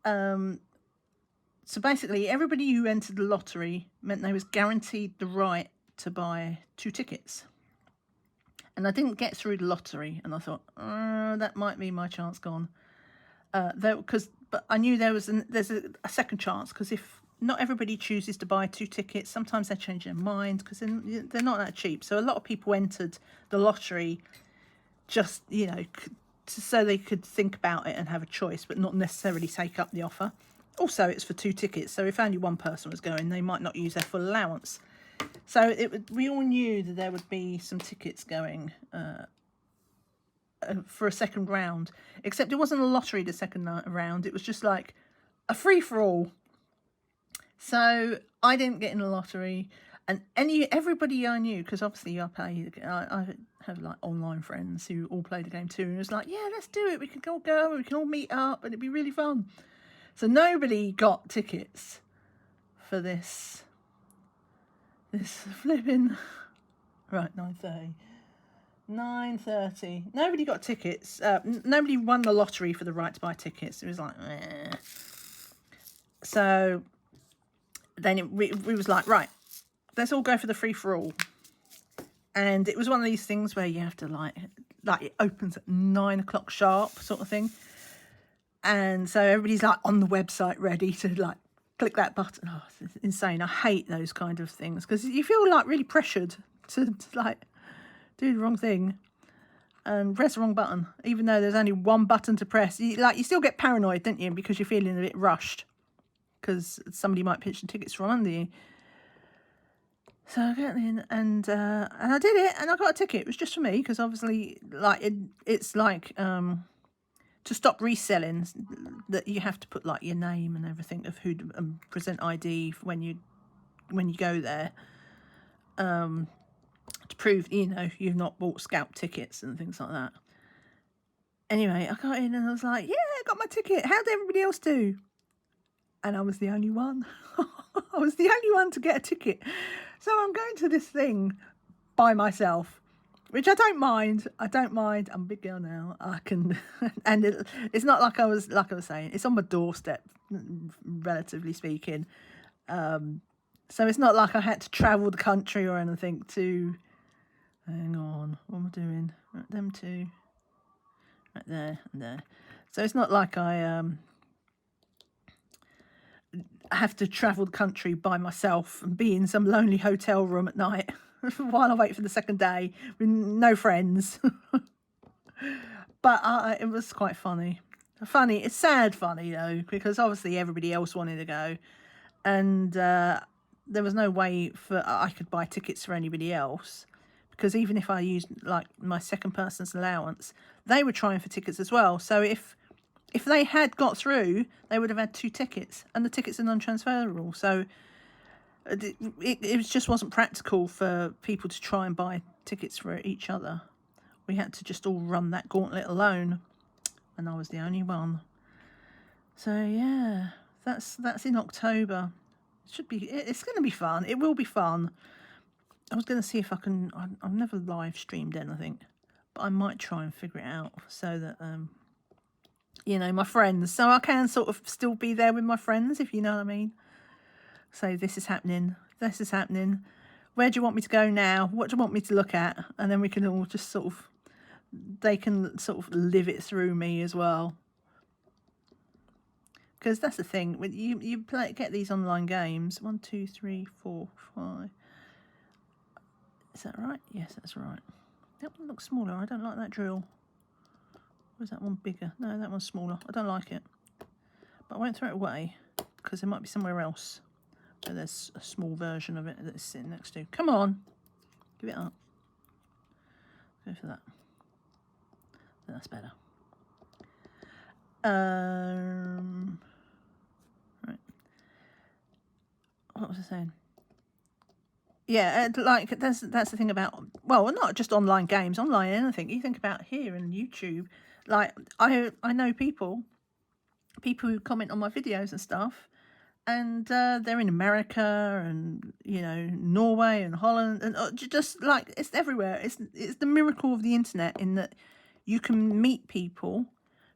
So basically everybody who entered the lottery meant they was guaranteed the right to buy 2 tickets. And I didn't get through the lottery, and I thought, that might be my chance gone. But I knew there's a second chance, because if not everybody chooses to buy 2 tickets, sometimes they change their mind, because they're not that cheap. So a lot of people entered the lottery just, you know, so they could think about it and have a choice, but not necessarily take up the offer. Also, it's for 2 tickets, so if only one person was going, they might not use their full allowance. So we all knew that there would be some tickets going for a second round, except it wasn't a lottery the second round. It was just like a free-for-all. So I didn't get in the lottery, and everybody I knew, because obviously I have like online friends who all play the game too, and it was like, yeah, let's do it. We can all go, we can all meet up, and it'd be really fun. So nobody got tickets for this flipping right 9:30. Nobody got tickets. Nobody won the lottery for the right to buy tickets. It was like, eh. So then we was like, right, let's all go for the free-for-all. And it was one of these things where you have to like it opens at 9 o'clock sharp sort of thing. And so everybody's like on the website ready to like click that button. Oh, it's insane. I hate those kind of things because you feel like really pressured to like do the wrong thing and press the wrong button, even though there's only one button to press. You still get paranoid, don't you? Because you're feeling a bit rushed because somebody might pitch the tickets from under you. So I got in and I did it, and I got a ticket. It was just for me because obviously, like it's like to stop reselling, that you have to put like your name and everything of who present ID when you go there, to prove you've not bought scalp tickets and things like that. Anyway, I got in and I was like, yeah, I got my ticket. How did everybody else do? And I was the only one. I was the only one to get a ticket. So I'm going to this thing by myself, which I don't mind. I'm a big girl now. I can, and it's not like I was saying, it's on my doorstep, relatively speaking. So it's not like I had to travel the country or anything to. Hang on, what am I doing? Right, them two, right there and there. So it's not like I have to travel the country by myself and be in some lonely hotel room at night while I wait for the second day with no friends. But it was quite funny. It's sad funny though, because obviously everybody else wanted to go, and there was no way I could buy tickets for anybody else, because even if I used like my second person's allowance, they were trying for tickets as well. So if they had got through, they would have had 2 tickets, and the tickets are non-transferable. So it just wasn't practical for people to try and buy tickets for each other. We had to just all run that gauntlet alone, and I was the only one. So yeah, that's in October. It's going to be fun. It will be fun. I was going to see if I can. I've never live streamed anything, but I might try and figure it out so that my friends, so I can sort of still be there with my friends, if you know what I mean. So this is happening. Where do you want me to go now? What do you want me to look at? And then we can all just they can sort of live it through me as well. Because that's the thing, when you get these online games. 1, 2, 3, 4, 5. Is that right? Yes, that's right. That one looks smaller. I don't like that drill. Was that one bigger? No, that one's smaller. I don't like it. But I won't throw it away, because there might be somewhere else where there's a small version of it that it's sitting next to. Come on. Give it up. Go for that. That's better. Right. What was I saying? Yeah, like that's the thing about, well, not just online games, online anything. You think about here in YouTube, like I know people who comment on my videos and stuff, and they're in America and Norway and Holland, and just like it's everywhere. It's the miracle of the internet, in that you can meet people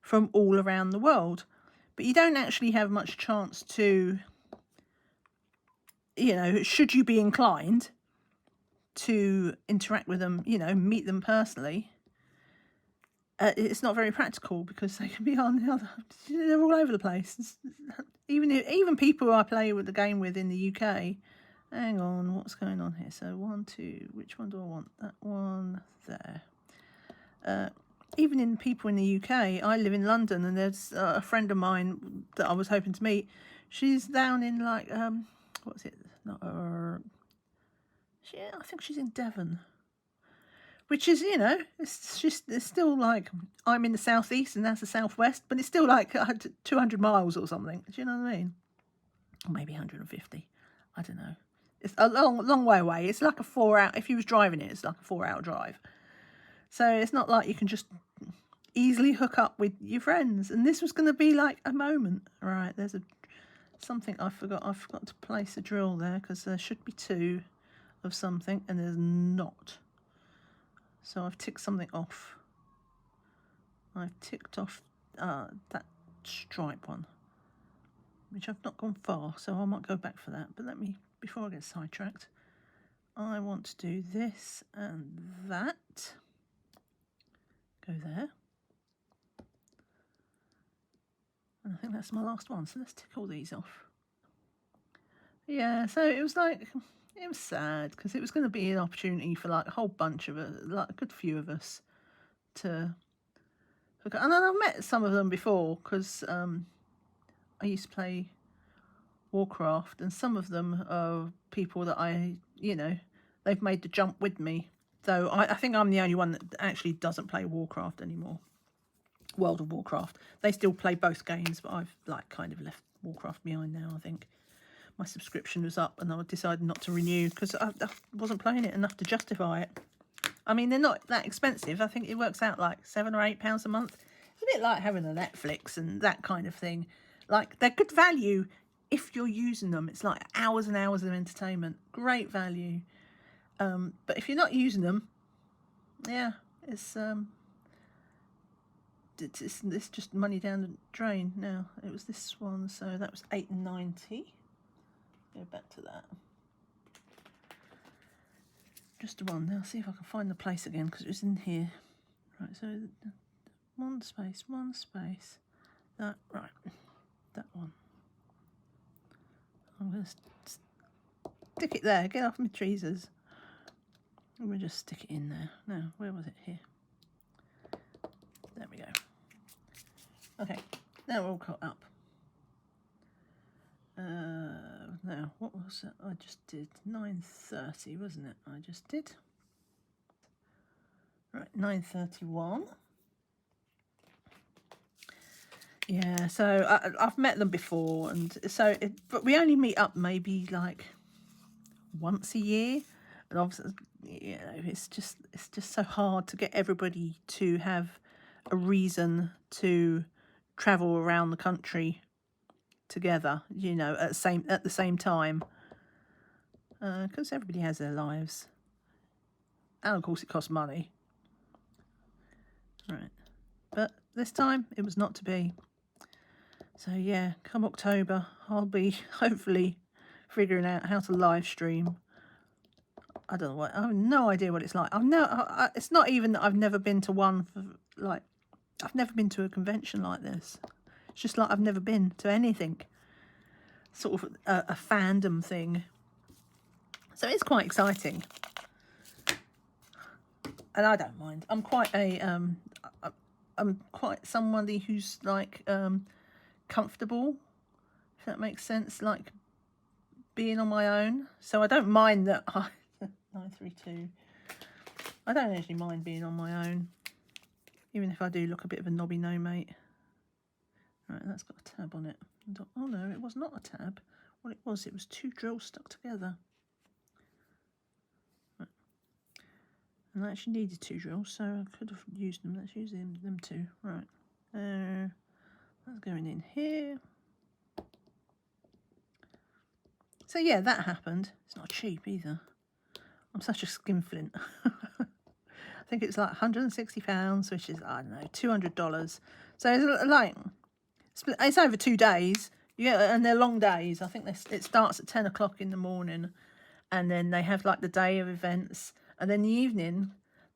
from all around the world, but you don't actually have much chance to, should you be inclined to interact with them, meet them personally. It's not very practical, because they can be they're all over the place. Even people who I play with the game with in the UK. Hang on, what's going on here? So 1, 2, which one do I want? That one there. Even in people in the UK, I live in London, and there's a friend of mine that I was hoping to meet. She's down in what's it? I think she's in Devon. Which is, it's still like, I'm in the southeast and that's the southwest, but it's still like 200 miles or something. Do you know what I mean? Or maybe 150. I don't know. It's a long way away. It's like a 4-hour, if you was driving it, it's like a 4-hour drive. So it's not like you can just easily hook up with your friends. And this was going to be like a moment. Right, there's something I forgot. I forgot to place a drill there, because there should be 2 of something, and there's not. So I've ticked something off. I've ticked off that stripe one. which I've not gone far, so I might go back for that. But let me, before I get sidetracked, I want to do this and that. Go there. And I think that's my last one, so let's tick all these off. Yeah, so it was like, it was sad because it was going to be an opportunity for like a whole bunch of us, like a good few of us, to look at. And then I've met some of them before because I used to play Warcraft, and some of them are people that I, you know, they've made the jump with me. Though I think I'm the only one that actually doesn't play Warcraft anymore. World of Warcraft. They still play both games, but I've like kind of left Warcraft behind now. I think my subscription was up, and I decided not to renew because I wasn't playing it enough to justify it. I mean, they're not that expensive. I think it works out like £7 or £8 a month. It's a bit like having a Netflix and that kind of thing. Like, they're good value if you're using them. It's like hours and hours of entertainment. Great value. But if you're not using them, yeah, it's just money down the drain. Now, it was this one, so that was £8.90. Go back to that. Just one. Now, see if I can find the place again, because it was in here. Right, so one space. That, right, that one. I'm going to stick it there. Get off my tweezers. And we'll just stick it in there. Now, where was it? Here. There we go. Okay, now we're all caught up. Now, what was that? I just did 9:30, wasn't it? I just did. Right, 9:31. Yeah, so I've met them before, and so but we only meet up maybe like once a year, and obviously, you know, it's just so hard to get everybody to have a reason to travel around the country together, you know, at the same time, because everybody has their lives, and of course it costs money. Right, but this time it was not to be. So yeah, come October, I'll be hopefully figuring out how to live stream. I don't know what. I have no idea what it's like. It's not even that I've never been to one. I've never been to a convention like this. It's just like I've never been to anything. Sort of a fandom thing. So it's quite exciting, and I don't mind. I'm quite somebody who's like comfortable, if that makes sense. Like being on my own, so I don't mind that. 932. I don't actually mind being on my own, even if I do look a bit of a knobby no-mate. Right, that's got a tab on it. Oh no, it was not a tab. What it was two drills stuck together. Right. And I actually needed 2 drills, so I could have used them. Let's use them 2. Right. That's going in here. So yeah, that happened. It's not cheap either. I'm such a skinflint. I think it's like £160, which is, I don't know, $200. So it's like, it's over 2 days. Yeah, and they're long days. I think it starts at 10 o'clock in the morning, and then they have like the day of events, and then the evening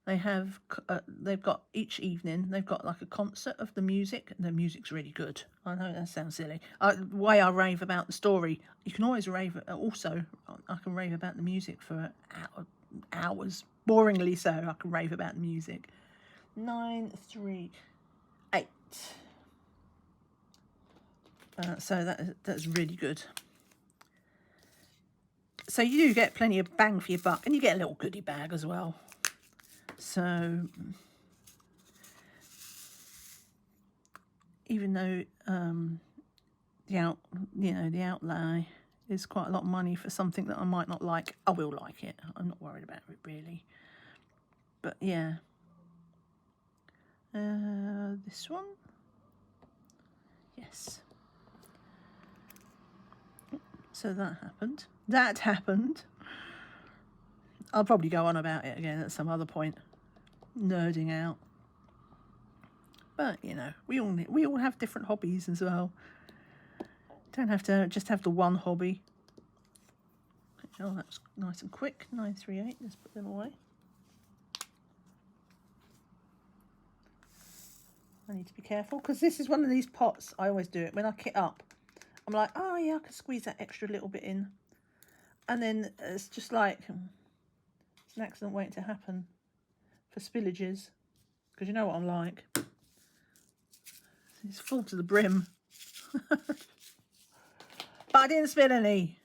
they have they've got each evening they've got like a concert of the music, and the music's really good. I know that sounds silly. The way I rave about the story, you can always rave. Also, I can rave about the music for hours. Boringly so, I can rave about the music. 938. So that's really good. So you do get plenty of bang for your buck, and you get a little goodie bag as well. So even though the outlay is quite a lot of money for something that I might not like, I will like it. I'm not worried about it really. But yeah, this one, yes. So that happened. I'll probably go on about it again at some other point, nerding out. But you know, we all have different hobbies as well. Don't have to just have the one hobby. Oh, that's nice and quick. 938. Let's put them away. I need to be careful because this is one of these pots. I always do it when I kit up. I'm like, oh yeah, I can squeeze that extra little bit in, and then it's just like it's an accident waiting to happen for spillages, because you know what I'm like. It's full to the brim. But I didn't spill any.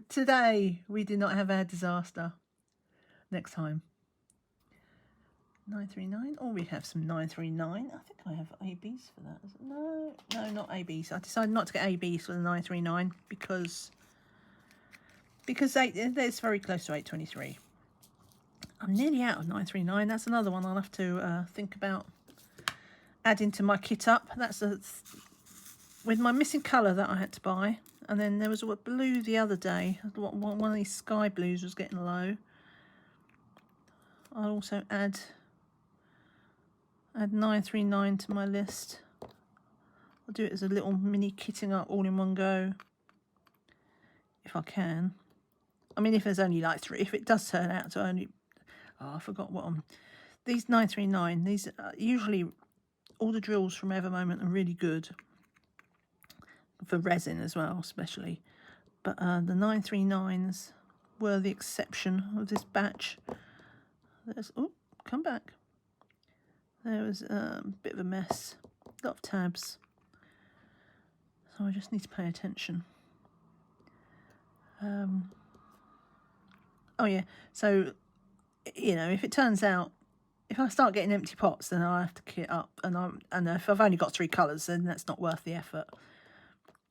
Today we did not have a disaster. Next time. 939, or we have some 939. I think I have ABs for that. No, not ABs. I decided not to get ABs for the 939 because it's very close to 823. I'm nearly out of 939. That's another one I'll have to think about adding to my kit up. That's with my missing colour that I had to buy, and then there was a blue the other day. One of these sky blues was getting low. I'll also add 939 to my list. I'll do it as a little mini kitting up all in one go, if I can. I mean, if there's only like 3, if it does turn out to only, I forgot what these 939, these usually all the drills from Evermoment are really good for resin as well, especially. But the 939s were the exception of this batch. There's, oh, come back. There was a bit of a mess, a lot of tabs. So I just need to pay attention. Oh yeah, so, you know, if it turns out, if I start getting empty pots, then I'll have to kit up. And if I've only got 3 colours, then that's not worth the effort.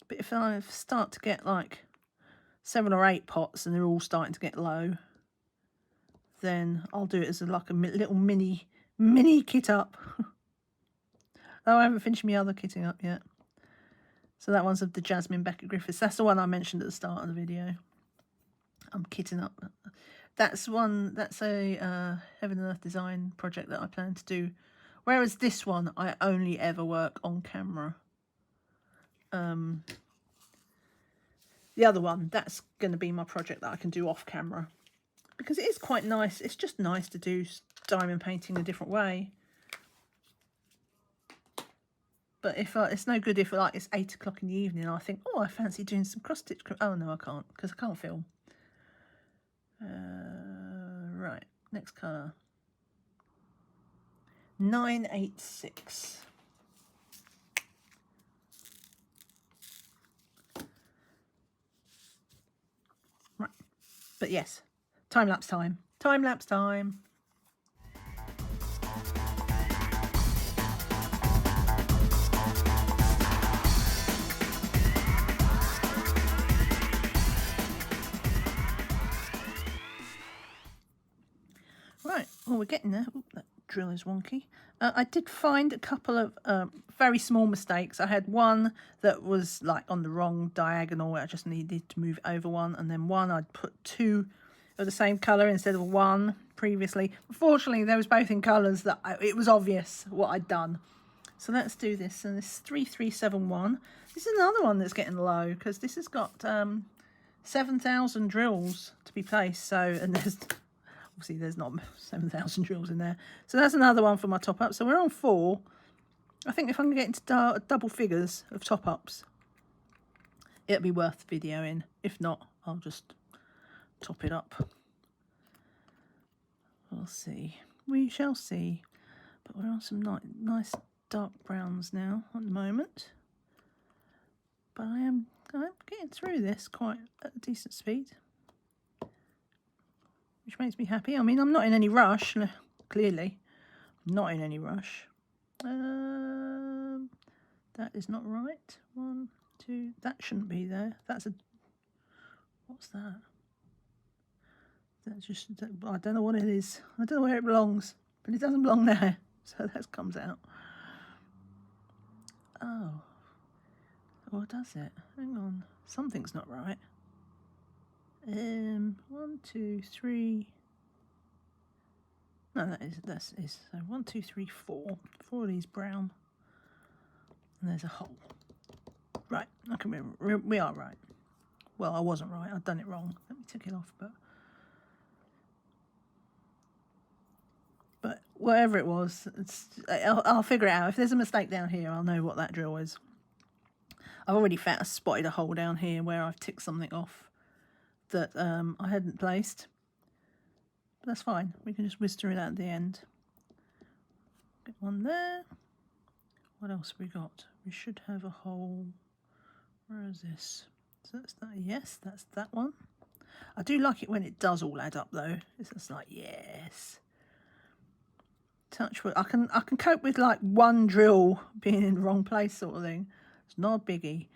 But if I start to get like 7 or 8 pots and they're all starting to get low, then I'll do it as like a little mini kit up. Though I haven't finished my other kitting up yet. So that one's of the Jasmine Beckett Griffiths. That's the one I mentioned at the start of the video. I'm kitting up. That's a Heaven and Earth design project that I plan to do. Whereas this one, I only ever work on camera. The other one, that's going to be my project that I can do off camera. Because it is quite nice. It's just nice to do diamond painting a different way. But if it's no good if like it's 8 o'clock in the evening and I think, oh, I fancy doing some cross stitch. Oh no, I can't, because I can't film. Right, next colour. 986. Right, but yes, time-lapse time. Time-lapse time. Right, well, we're getting there. Ooh, that drill is wonky. I did find a couple of very small mistakes. I had one that was like on the wrong diagonal where I just needed to move over one, and then one I'd put 2 of the same colour instead of 1 previously. Unfortunately, they was both in colours that it was obvious what I'd done. So let's do this. And this 3371. This is another one that's getting low because this has got 7,000 drills to be placed. So, and there's obviously there's not 7,000 drills in there. So that's another one for my top up. So we're on 4. I think if I can get into double figures of top ups, it'll be worth videoing. If not, I'll just top it up. We'll see. We shall see. But we're on some nice dark browns now at the moment. But I'm getting through this quite at a decent speed, which makes me happy. I mean, I'm not in any rush, clearly. I'm not in any rush. That is not right. 1, 2, that shouldn't be there. That's a, what's that? That's just, I don't know what it is. I don't know where it belongs, but it doesn't belong there. So that comes out. Oh. Or does it? Hang on. Something's not right. 1, 2, 3. No, that is. So 1, 2, 3, 4. 4 of these brown. And there's a hole. right. Okay, we are right. Well, I wasn't right. I'd done it wrong. Let me take it off, but whatever it was, I'll figure it out. If there's a mistake down here, I'll know what that drill is. I've already spotted a hole down here where I've ticked something off that I hadn't placed. But that's fine. We can just whiz through that at the end. Get one there. What else have we got? We should have a hole. Where is this? So that's that. Yes, that's that one. I do like it when it does all add up though. It's just like, yes. Touch wood. I can cope with like one drill being in the wrong place sort of thing. It's not a biggie.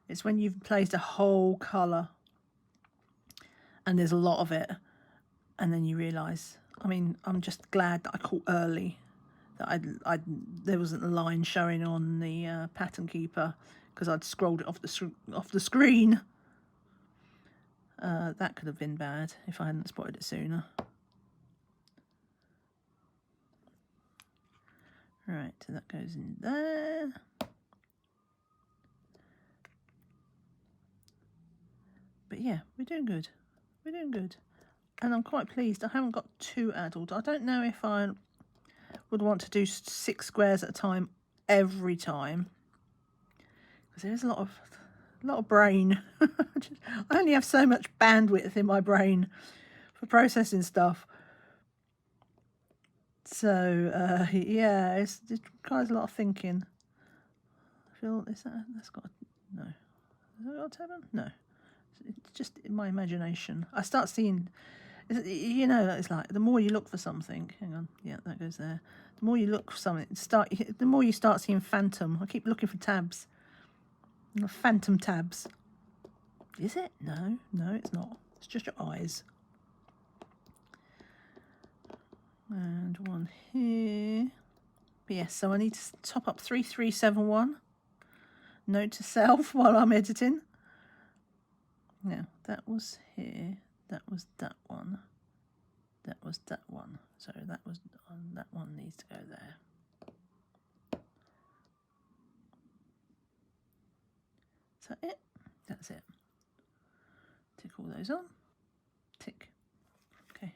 It's when you've placed a whole colour and there's a lot of it, and then you realise. I mean, I'm just glad that I caught early that there wasn't a line showing on the pattern keeper because I'd scrolled it off the screen. That could have been bad if I hadn't spotted it sooner. Right, so that goes in there. But yeah, we're doing good. We're doing good. And I'm quite pleased. I haven't got too addled. I don't know if I would want to do 6 squares at a time every time, because there's a lot of brain. I only have so much bandwidth in my brain for processing stuff. So yeah, it requires a lot of thinking. I feel that's got no. Has that got a tab on? No. It's just in my imagination. I start seeing, you know, it's like the more you look for something. Hang on, yeah, that goes there. The more you look for something, the more you start seeing phantom. I keep looking for tabs. Phantom tabs. Is it? No, it's not. It's just your eyes. And one here. But yes, so I need to top up 3371. Note to self while I'm editing. Now, that was here. That was that one. That was that one. So that one needs to go there. Is that it? That's it. Tick all those on. Tick. Okay.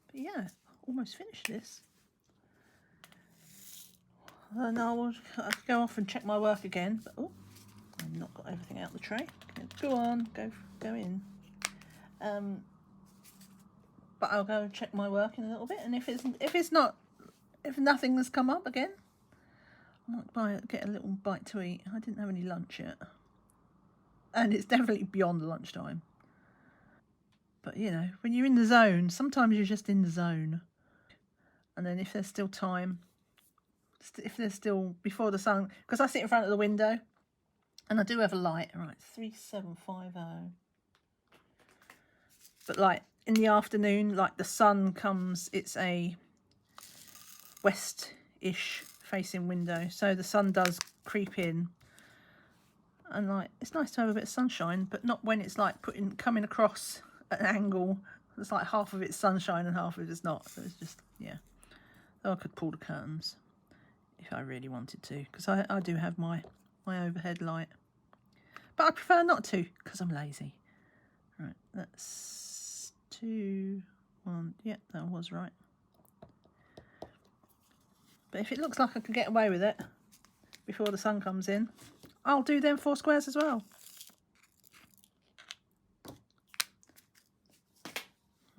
But yeah, almost finished this. And I'll go off and check my work again. But oh, I've not got everything out of the tray. Okay, go on, go in. But I'll go check my work in a little bit, and if nothing has come up again, I might get a little bite to eat. I didn't have any lunch yet, and it's definitely beyond lunchtime. But you know, when you're in the zone, sometimes you're just in the zone. And then if there's still time, if there's still before the sun, because I sit in front of the window, and I do have a light. Right, 3750. But like in the afternoon, like the sun comes, it's a west-ish facing window, so the sun does creep in, and like it's nice to have a bit of sunshine, but not when it's like coming across an angle. It's like half of it's sunshine and half of it's not. So it's just, yeah. So I could pull the curtains if I really wanted to, because I do have my overhead light, but I prefer not to because I'm lazy. Right, that's 2, 1. Yeah, that was right. But if it looks like I can get away with it before the sun comes in, I'll do them 4 squares as well.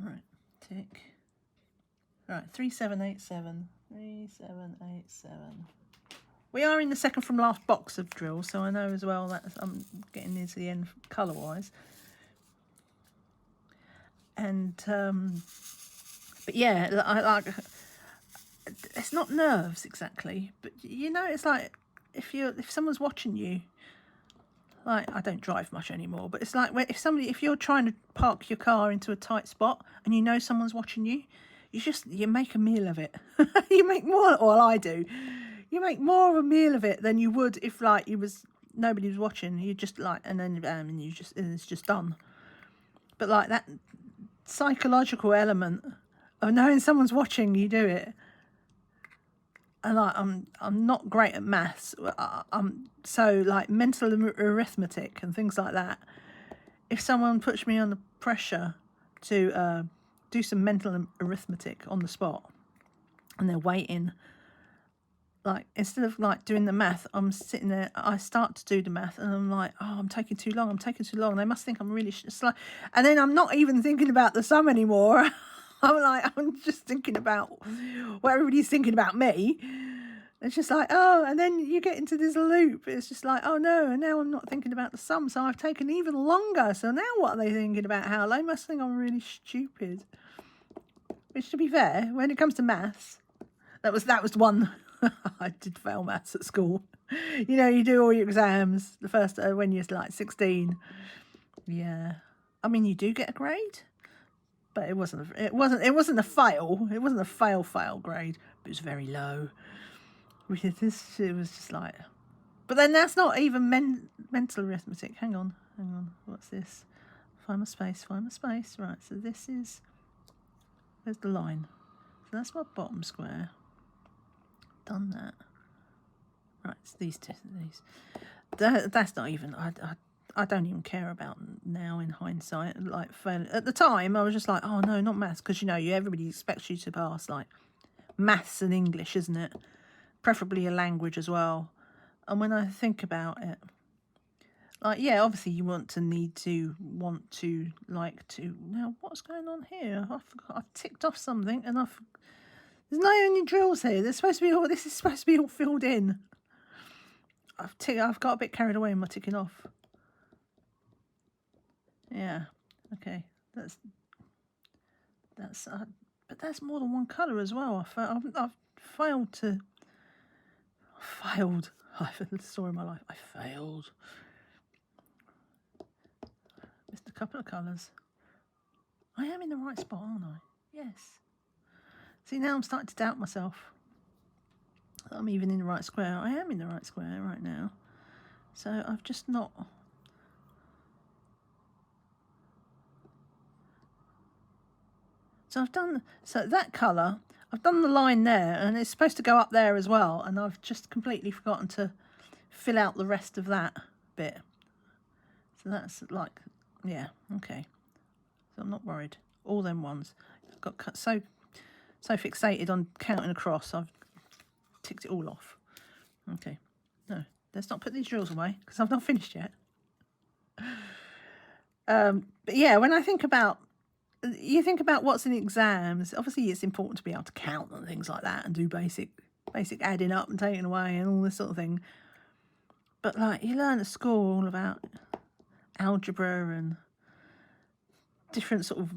Right, tick. Right, 3787. 3787. We are in the second from last box of drills, so I know as well that I'm getting near to the end colour wise. And but yeah, I like, it's not nerves exactly, but you know, it's like if someone's watching you, like I don't drive much anymore, but it's like if you're trying to park your car into a tight spot and you know someone's watching you, you make a meal of it. You make more, well I do. You make more of a meal of it than you would if like nobody was watching. You just like, and then it's just done. But like that psychological element of knowing someone's watching you do it, and I'm not great at maths. So like mental arithmetic and things like that. If someone puts me under pressure to do some mental arithmetic on the spot, and they're waiting, like instead of like doing the math, I'm sitting there. I start to do the math, and I'm like, oh, I'm taking too long. I'm taking too long. They must think I'm really slow. And then I'm not even thinking about the sum anymore. I'm just thinking about what everybody's thinking about me. It's just like, oh, and then you get into this loop. It's just like, oh no, and now I'm not thinking about the sum, so I've taken even longer. So now what are they thinking about? How they must think I'm really stupid. Which, to be fair, when it comes to maths, that was one. I did fail maths at school. You know, you do all your exams the first when you're like 16. Yeah, I mean, you do get a grade, but it wasn't a fail. It wasn't a fail grade. But it was very low. It was just like, but then that's not even mental arithmetic. Hang on. What's this? Find my space. Right. So this is. There's the line. So that's my bottom square. Done that. Right, it's these. That's not even. I don't even care about now in hindsight. Like at the time, I was just like, oh no, not maths, because everybody expects you to pass like maths and English, isn't it? Preferably a language as well. And when I think about it, like, yeah, obviously you want to now what's going on here? I've ticked off something and there's no any drills here. This is supposed to be all filled in. I've got a bit carried away in my ticking off. Yeah, okay, that's but that's more than one colour as well. I've failed. I've had a story in my life. I failed. Missed a couple of colours. I am in the right spot, aren't I? Yes. See, now I'm starting to doubt myself. I'm even in the right square. I am in the right square right now. So I've just not. So that colour, I've done the line there, and it's supposed to go up there as well, and I've just completely forgotten to fill out the rest of that bit. So that's like, yeah, okay. So I'm not worried. All them ones. I've got so fixated on counting across, I've ticked it all off. Okay, no, let's not put these drills away, because I've not finished yet. But yeah, when I think about, you think about what's in exams, obviously it's important to be able to count and things like that and do basic adding up and taking away and all this sort of thing. But like, you learn at school all about algebra and different sort of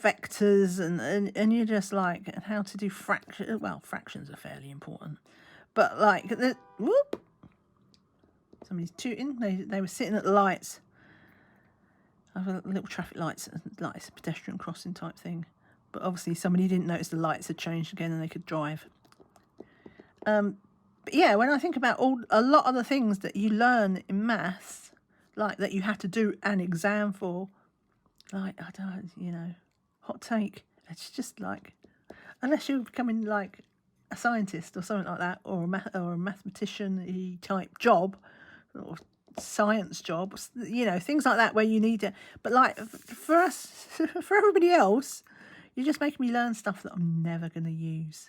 vectors and you're just like, how to do fractions. Well, fractions are fairly important. But like, whoop! Somebody's tooting. They were sitting at the lights. I have a little traffic lights, like it's a pedestrian crossing type thing. But obviously somebody didn't notice the lights had changed again and they could drive. But yeah, when I think about a lot of the things that you learn in maths, like that you have to do an exam for, like, I don't know, hot take. It's just like, unless you're becoming like a scientist or something like that, or a mathematician type job, or science jobs, things like that where you need it. But like for us, for everybody else, you're just making me learn stuff that I'm never going to use.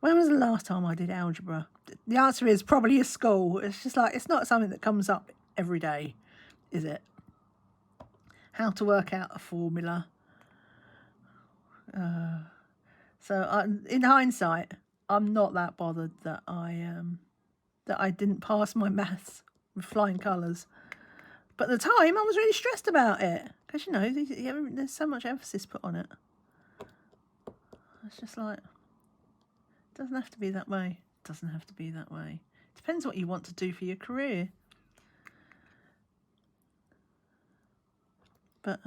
When was the last time I did algebra? The answer is probably at school. It's just like, it's not something that comes up every day, is it? How to work out a formula. So in hindsight, I'm not that bothered that I didn't pass my maths with flying colours. But at the time, I was really stressed about it. Because, there's so much emphasis put on it. It's just like, it doesn't have to be that way. It doesn't have to be that way. It depends what you want to do for your career. But,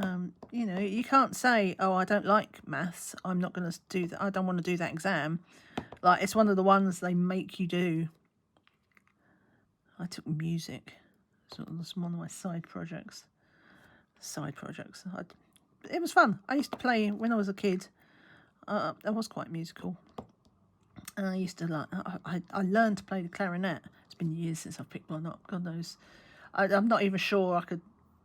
you can't say, oh, I don't like maths. I'm not going to do that. I don't want to do that exam. Like, it's one of the ones they make you do. I took music. So that's one of my side projects. It was fun. I used to play when I was a kid. I was quite musical. And I used to like, I learned to play the clarinet. It's been years since I've picked one up. God knows. I'm not even sure I could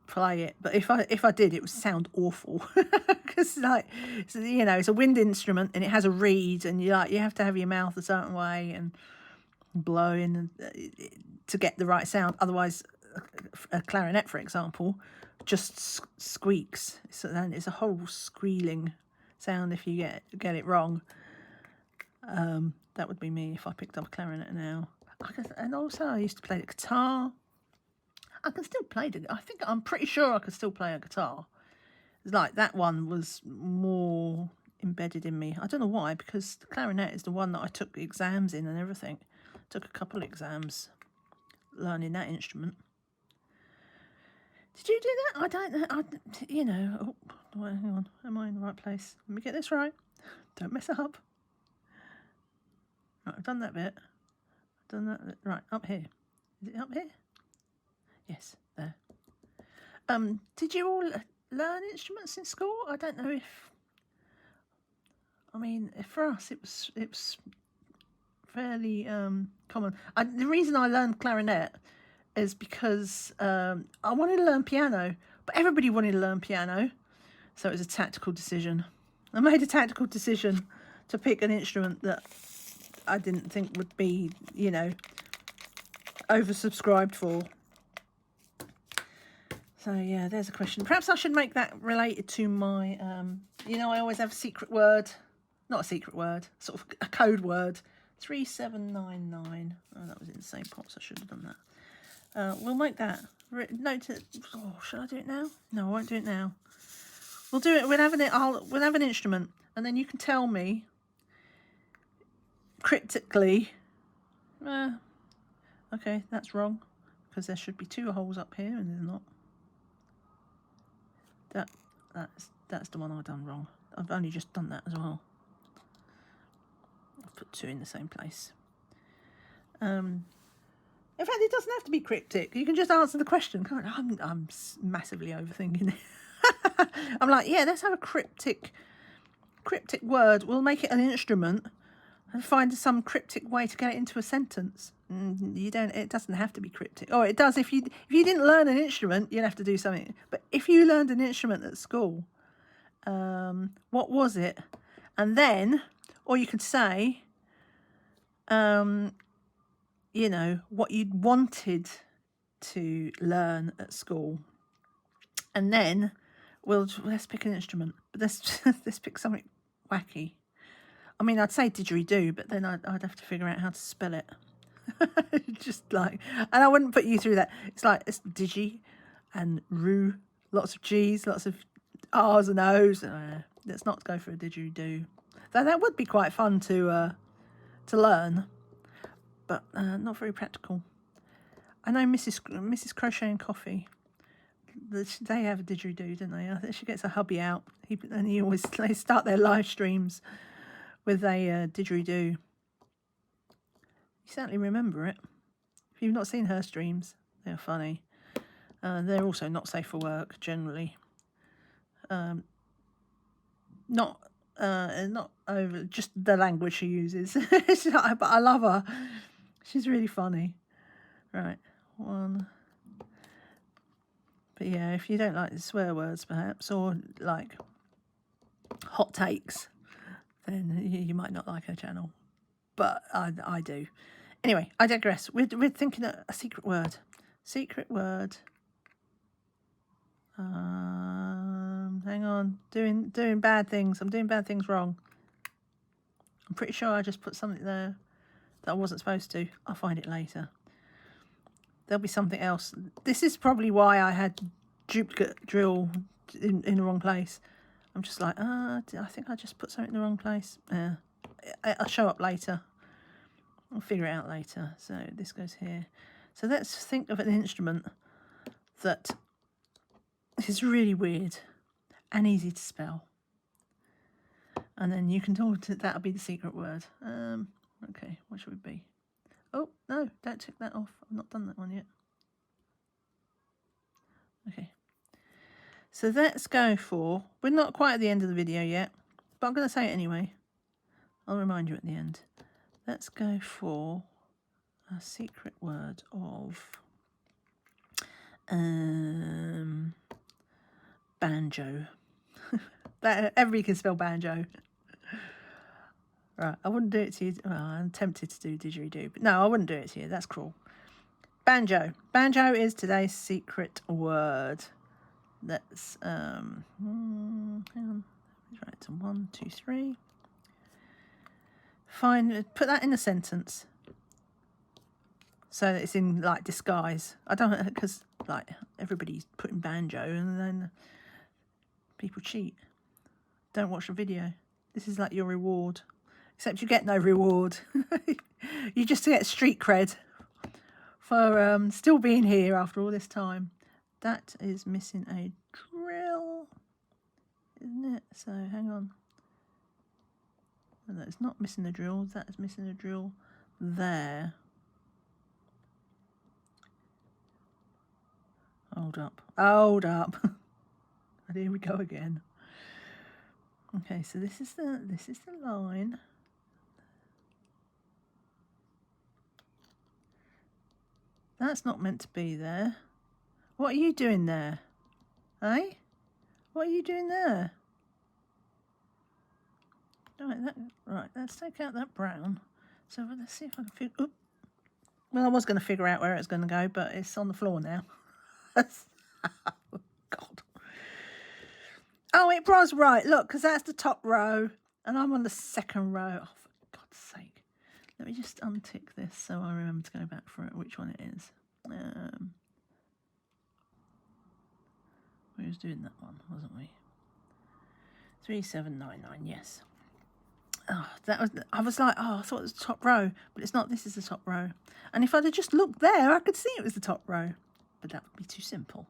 play it, but if I did, it would sound awful because like, you know, it's a wind instrument and it has a reed, and you have to have your mouth a certain way and blow in to get the right sound. Otherwise, a clarinet, for example, just squeaks. It's a whole squealing sound if you get it wrong. That would be me if I picked up a clarinet now. And also, I used to play the guitar. I can still play the. I'm pretty sure I could still play a guitar. It's like that one was more embedded in me. I don't know why, because the clarinet is the one that I took exams in and everything. Took a couple of exams learning that instrument. Did you do that? I don't know. You know. Oh, hang on. Am I in the right place? Let me get this right. Don't mess it up. Right, I've done that bit. I've done that bit. Right, up here. Is it up here? Yes, there. Did you all learn instruments in school? I don't know if. I mean, for us, it was fairly common. The reason I learned clarinet is because I wanted to learn piano, but everybody wanted to learn piano, so it was a tactical decision. I made a tactical decision to pick an instrument that I didn't think would be, you know, oversubscribed for. So yeah, there's a question. Perhaps I should make that related to my, you know, I always have a secret word. Not a secret word, sort of a code word. 3799. Oh, that was in the same box. I should have done that. We'll make that. Note it. Oh, should I do it now? No, I won't do it now. We'll do it. We'll have an instrument, and then you can tell me cryptically. Okay, that's wrong, because there should be 2 holes up here, and there's not. That's the one I've done wrong. I've only just done that as well. I've put 2 in the same place. In fact, it doesn't have to be cryptic. You can just answer the question. God, I'm massively overthinking it. I'm like, yeah, let's have a cryptic word. We'll make it an instrument and find some cryptic way to get it into a sentence. It doesn't have to be cryptic. Oh, it does. If you didn't learn an instrument, you'd have to do something. But if you learned an instrument at school, what was it? And then, or you could say, you know, what you'd wanted to learn at school. And then let's pick an instrument. But let's pick something wacky. I mean, I'd say didgeridoo, but then I'd have to figure out how to spell it. Just like, and I wouldn't put you through that. It's like, it's digi and roo, lots of G's, lots of R's and O's. Let's not go for a didgeridoo. Though that would be quite fun to learn, but not very practical. I know Mrs. Crochet and Coffee. They have a didgeridoo, don't they? I think she gets a hubby out, they start their live streams with a didgeridoo. You certainly remember it. If you've not seen her streams, they're funny. They're also not safe for work generally. Not over just the language she uses. But I love her. She's really funny. Right, 1. But yeah, if you don't like the swear words, perhaps, or like hot takes, then you might not like her channel. But I do. Anyway, I digress. We're thinking a secret word. Secret word. Hang on. Doing bad things. I'm doing bad things wrong. I'm pretty sure I just put something there that I wasn't supposed to. I'll find it later. There'll be something else. This is probably why I had duplicate drill in the wrong place. I'm just like, I think I just put something in the wrong place. I'll show up later. I'll figure it out later. So this goes here. So let's think of an instrument that is really weird and easy to spell. And then you can talk to, that'll be the secret word. Okay, what should it be? Oh, no, don't tick that off. I've not done that one yet. Okay. So let's go for, we're not quite at the end of the video yet, but I'm going to say it anyway. I'll remind you at the end. let's go for a secret word of banjo. That everybody can spell banjo. Right, I wouldn't do it to you. Well, I'm tempted to do didgeridoo, but no, I wouldn't do it to you. That's cruel. Banjo. Banjo is today's secret word. Let's hang on. Right, so 1, 2, 3. Put that in a sentence. So that it's in like disguise. I don't, because like everybody's putting banjo and then people cheat. Don't watch the video. This is like your reward. Except you get no reward. You just get street cred for still being here after all this time. That is missing a drill, isn't it? So hang on. No, it's not missing a drill. That is missing a drill there. Hold up. Hold up. And here we go again. Okay, so this is the line. That's not meant to be there. What are you doing there? Eh? What are you doing there? Right, let's take out that brown. So let's see if I can figure... Well, I was going to figure out where it's going to go, but it's on the floor now. God. Oh, it was right. Look, because that's the top row, and I'm on the second row. Oh, for God's sake. Let me just untick this so I remember to go back for it, which one it is. We was doing that one, wasn't we? 3799, yes. Oh, I was like, oh, I thought it was the top row, but it's not. This is the top row. And if I'd have just looked there, I could see it was the top row, but that would be too simple.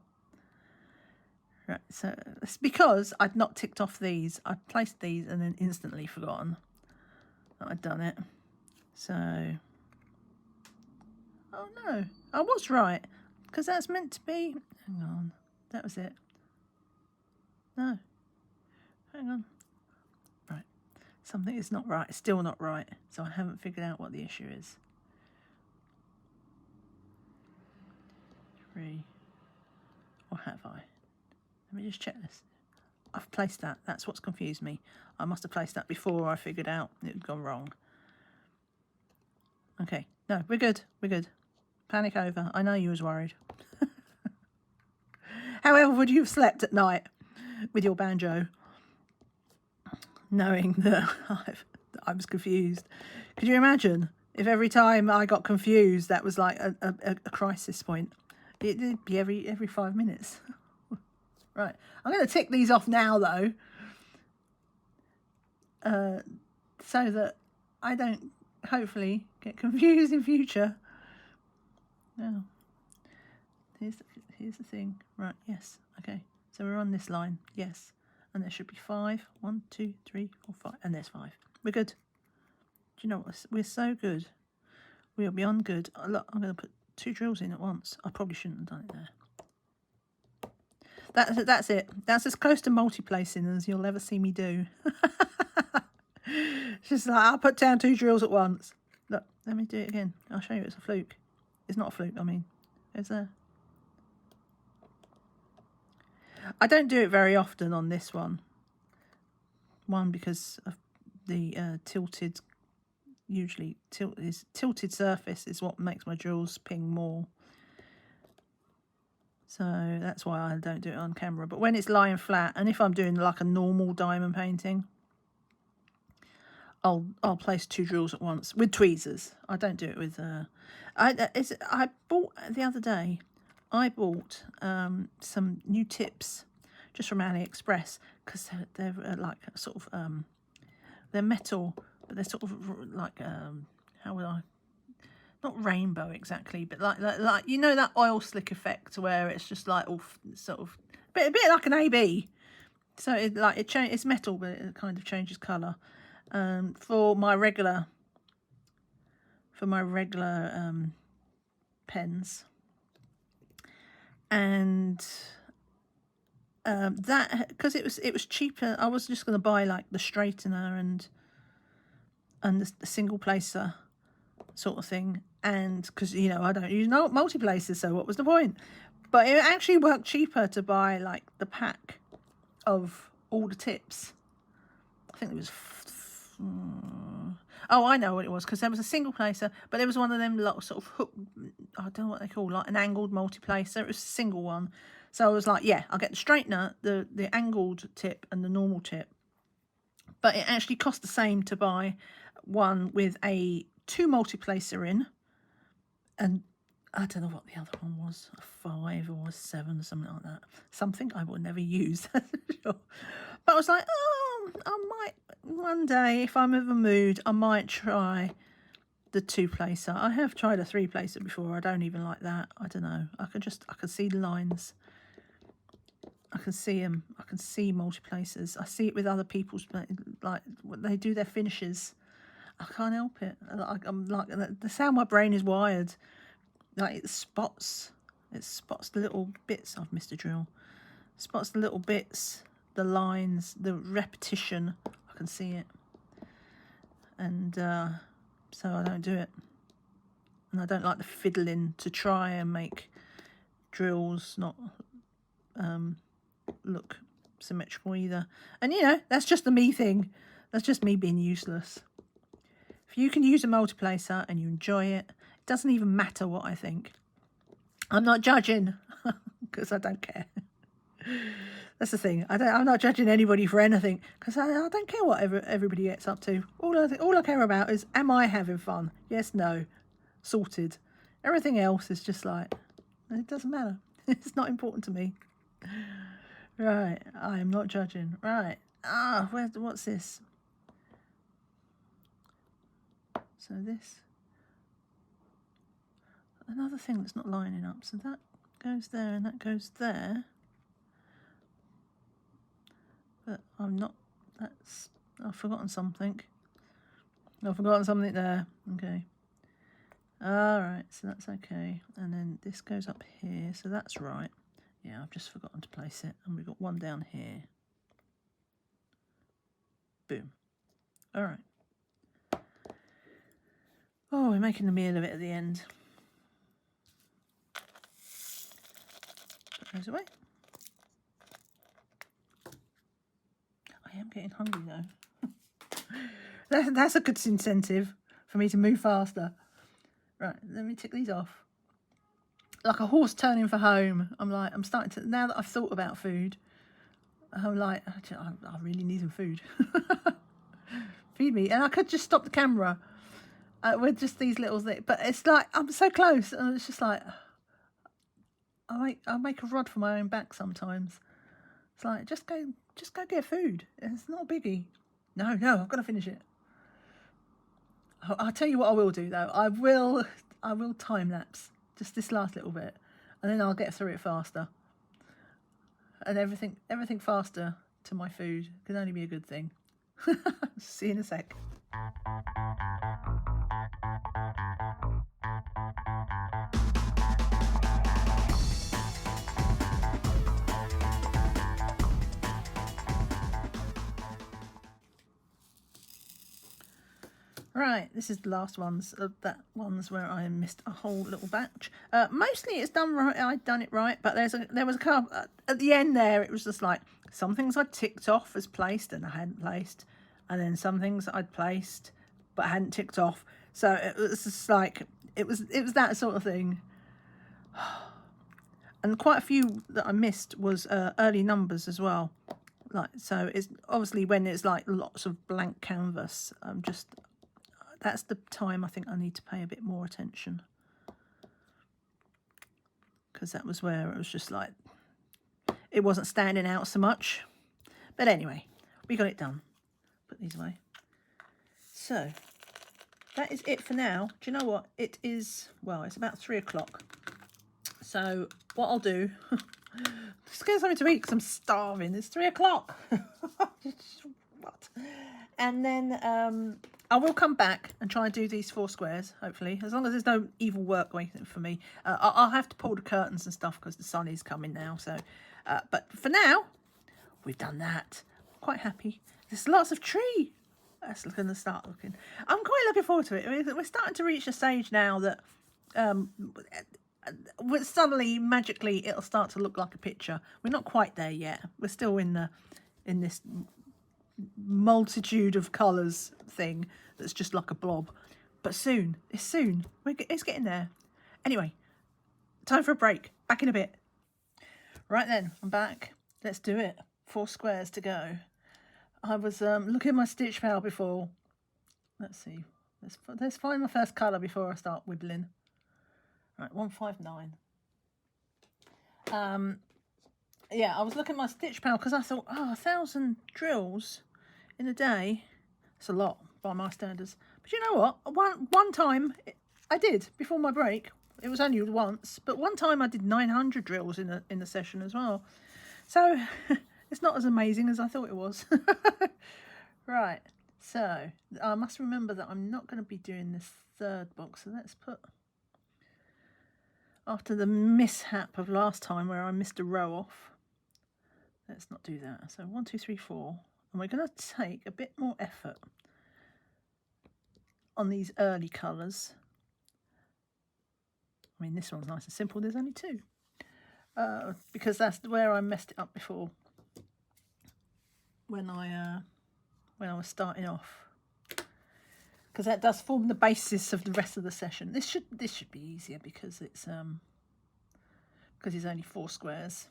Right, so it's because I'd not ticked off these. I'd placed these and then instantly forgotten that I'd done it. So, oh no, I was right, because that's meant to be, hang on, that was it. No, hang on. Right, something is not right, still not right, so I haven't figured out what the issue is. 3, or have I? Let me just check this. I've placed that. That's what's confused me. I must have placed that before I figured out it had gone wrong. Okay. No, we're good. We're good. Panic over. I know you was worried. However, would you have slept at night with your banjo, knowing that I was confused? Could you imagine if every time I got confused, that was like a crisis point? It'd be every 5 minutes. Right, I'm going to tick these off now, though, so that I don't, hopefully, get confused in future. Now, here's the thing. Right, yes, okay. So we're on this line, yes. And there should be 5. 1, 2, 3, 4, 5. And there's 5. We're good. Do you know what? We're so good. We are beyond good. Look, I'm going to put 2 drills in at once. I probably shouldn't have done it there. That's it. That's as close to multi-placing as you'll ever see me do. It's just like, I'll put down 2 drills at once. Look, let me do it again. I'll show you it's a fluke. It's not a fluke, I mean. It's there. I don't do it very often on this one. One, because of the tilted, usually tilted surface is what makes my drills ping more. So that's why I don't do it on camera. But when it's lying flat, and if I'm doing like a normal diamond painting, I'll place 2 drills at once with tweezers. I don't do it with. I bought the other day. I bought some new tips just from AliExpress, because they're like sort of they're metal, but they're sort of like how would I? Not rainbow exactly, but like you know that oil slick effect where it's just like all sort of a bit like an AB. So it's metal, but it kind of changes colour. For my regular pens, and that, because it was cheaper. I was just going to buy like the straightener and the single placer sort of thing. And because, you know, I don't use multi-places, so what was the point? But it actually worked cheaper to buy like the pack of all the tips. I think it was... Oh, I know what it was, because there was a single placer, but there was one of them lot sort of hook, I don't know what they call, like an angled multi-placer. It was a single one. So I was like, yeah, I'll get the straightener, the angled tip and the normal tip. But it actually cost the same to buy one with a 2 multi-placer in, and I don't know what the other one was, a 5 or a 7 or something like that. Something I will never use, that's for sure. But I was like, oh, I might, one day, if I'm in the mood, I might try the 2-placer. I have tried a 3-placer before. I don't even like that. I don't know. I can see the lines. I can see them. I can see multi-placers. I see it with other people's, like, when they do their finishes. I can't help it. I'm like, that's how my brain is wired. Like, it spots the little bits. I've missed a drill. Spots the little bits, the lines, the repetition. I can see it. And so I don't do it. And I don't like the fiddling to try and make drills not look symmetrical either. And, you know, that's just the me thing. That's just me being useless. If you can use a multi-placer and you enjoy it, it doesn't even matter what I think. I'm not judging, because I don't care. That's the thing. I'm not judging anybody for anything, because I don't care what everybody gets up to. All I care about is, am I having fun? Yes, no. Sorted. Everything else is just like, it doesn't matter. It's not important to me. Right. I am not judging. Right. What's this? So this. Another thing that's not lining up. So that goes there and that goes there. But I'm not, I've forgotten something. I've forgotten something there. Okay. Alright, so that's okay. And then this goes up here, so that's right. Yeah, I've just forgotten to place it. And we've got one down here. Boom. Alright. Oh, we're making a meal of it at the end. Put those away. I am getting hungry though. That's a good incentive for me to move faster. Right, let me tick these off. Like a horse turning for home. I'm starting to, now that I've thought about food, I'm like, I really need some food. Feed me. And I could just stop the camera with just these little things. But it's like, I'm so close. And it's just like, I make a rod for my own back sometimes. It's like, just go get food. It's not a biggie. No, I've got to finish it. I'll tell you what I will do though. I will time lapse just this last little bit, and then I'll get through it faster. And everything faster to my food can only be a good thing. See you in a sec. Right, this is the last ones where I missed a whole little batch. Mostly it's done right. I'd done it right, but there was a couple at the end there. It was just like some things I ticked off as placed and I hadn't placed, and then some things I'd placed but I hadn't ticked off. So it was just like it was that sort of thing. And quite a few that I missed was early numbers as well. Like, so it's obviously when it's like lots of blank canvas. That's the time I think I need to pay a bit more attention, because that was where it was just like it wasn't standing out so much. But anyway, we got it done. Put these away. So that is it for now. Do you know what? It is, well, it's about 3 o'clock. So what I'll do, just get something to eat because I'm starving. It's 3 o'clock. What? And then I will come back and try and do these 4 squares, hopefully, as long as there's no evil work waiting for me. I'll have to pull the curtains and stuff because the sun is coming now. So, but for now, we've done that. Quite happy. There's lots of tree. That's going to start looking. I'm quite looking forward to it. We're starting to reach a stage now that suddenly, magically, it'll start to look like a picture. We're not quite there yet. We're still in this multitude of colours thing that's just like a blob. But soon, it's getting there. Anyway, time for a break. Back in a bit. Right then, I'm back. Let's do it. 4 squares to go. I was looking at my Stitch Pal before. Let's see. Let's find my first colour before I start wibbling. Right, 159. Yeah, I was looking at my Stitch Pal because I thought, 1,000 drills in a day. It's a lot by my standards. But you know what? One time I did before my break. It was only once, but one time I did 900 drills in a session as well. So it's not as amazing as I thought it was. Right, so I must remember that I'm not going to be doing this third box. So let's put, after the mishap of last time where I missed a row off, let's not do that. So 1, 2, 3, 4. And we're going to take a bit more effort on these early colours. I mean, this one's nice and simple. There's only 2. Because that's where I messed it up before when I was starting off. Because that does form the basis of the rest of the session. This should be easier because it's only 4 squares.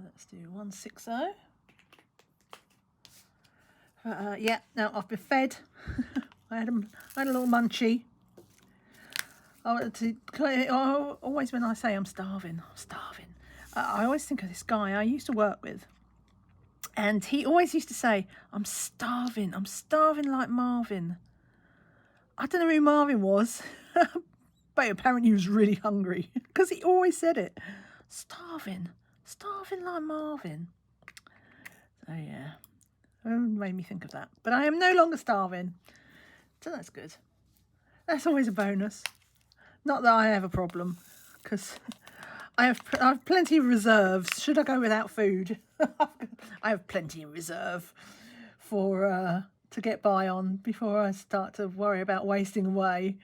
Let's do 160. Yeah, now I've been fed. I had a little munchie. Always when I say I'm starving, I always think of this guy I used to work with. And he always used to say, I'm starving like Marvin. I don't know who Marvin was, but apparently he was really hungry because he always said it. Starving like Marvin. So yeah, it made me think of that. But I am no longer starving, so that's good. That's always a bonus. Not that I have a problem, because I have plenty of reserves. Should I go without food? I have plenty in reserve for to get by on before I start to worry about wasting away.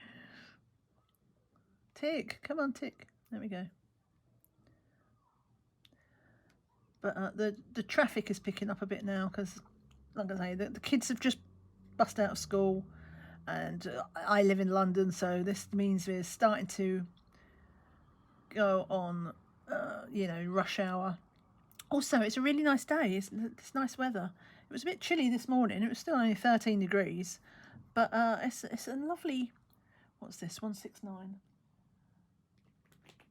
Tick, come on, tick. There we go. But the traffic is picking up a bit now because, like I say, the kids have just bust out of school. And I live in London, so this means we're starting to go on, rush hour. Also, it's a really nice day. It's nice weather. It was a bit chilly this morning. It was still only 13 degrees, but it's a lovely. What's this? 169.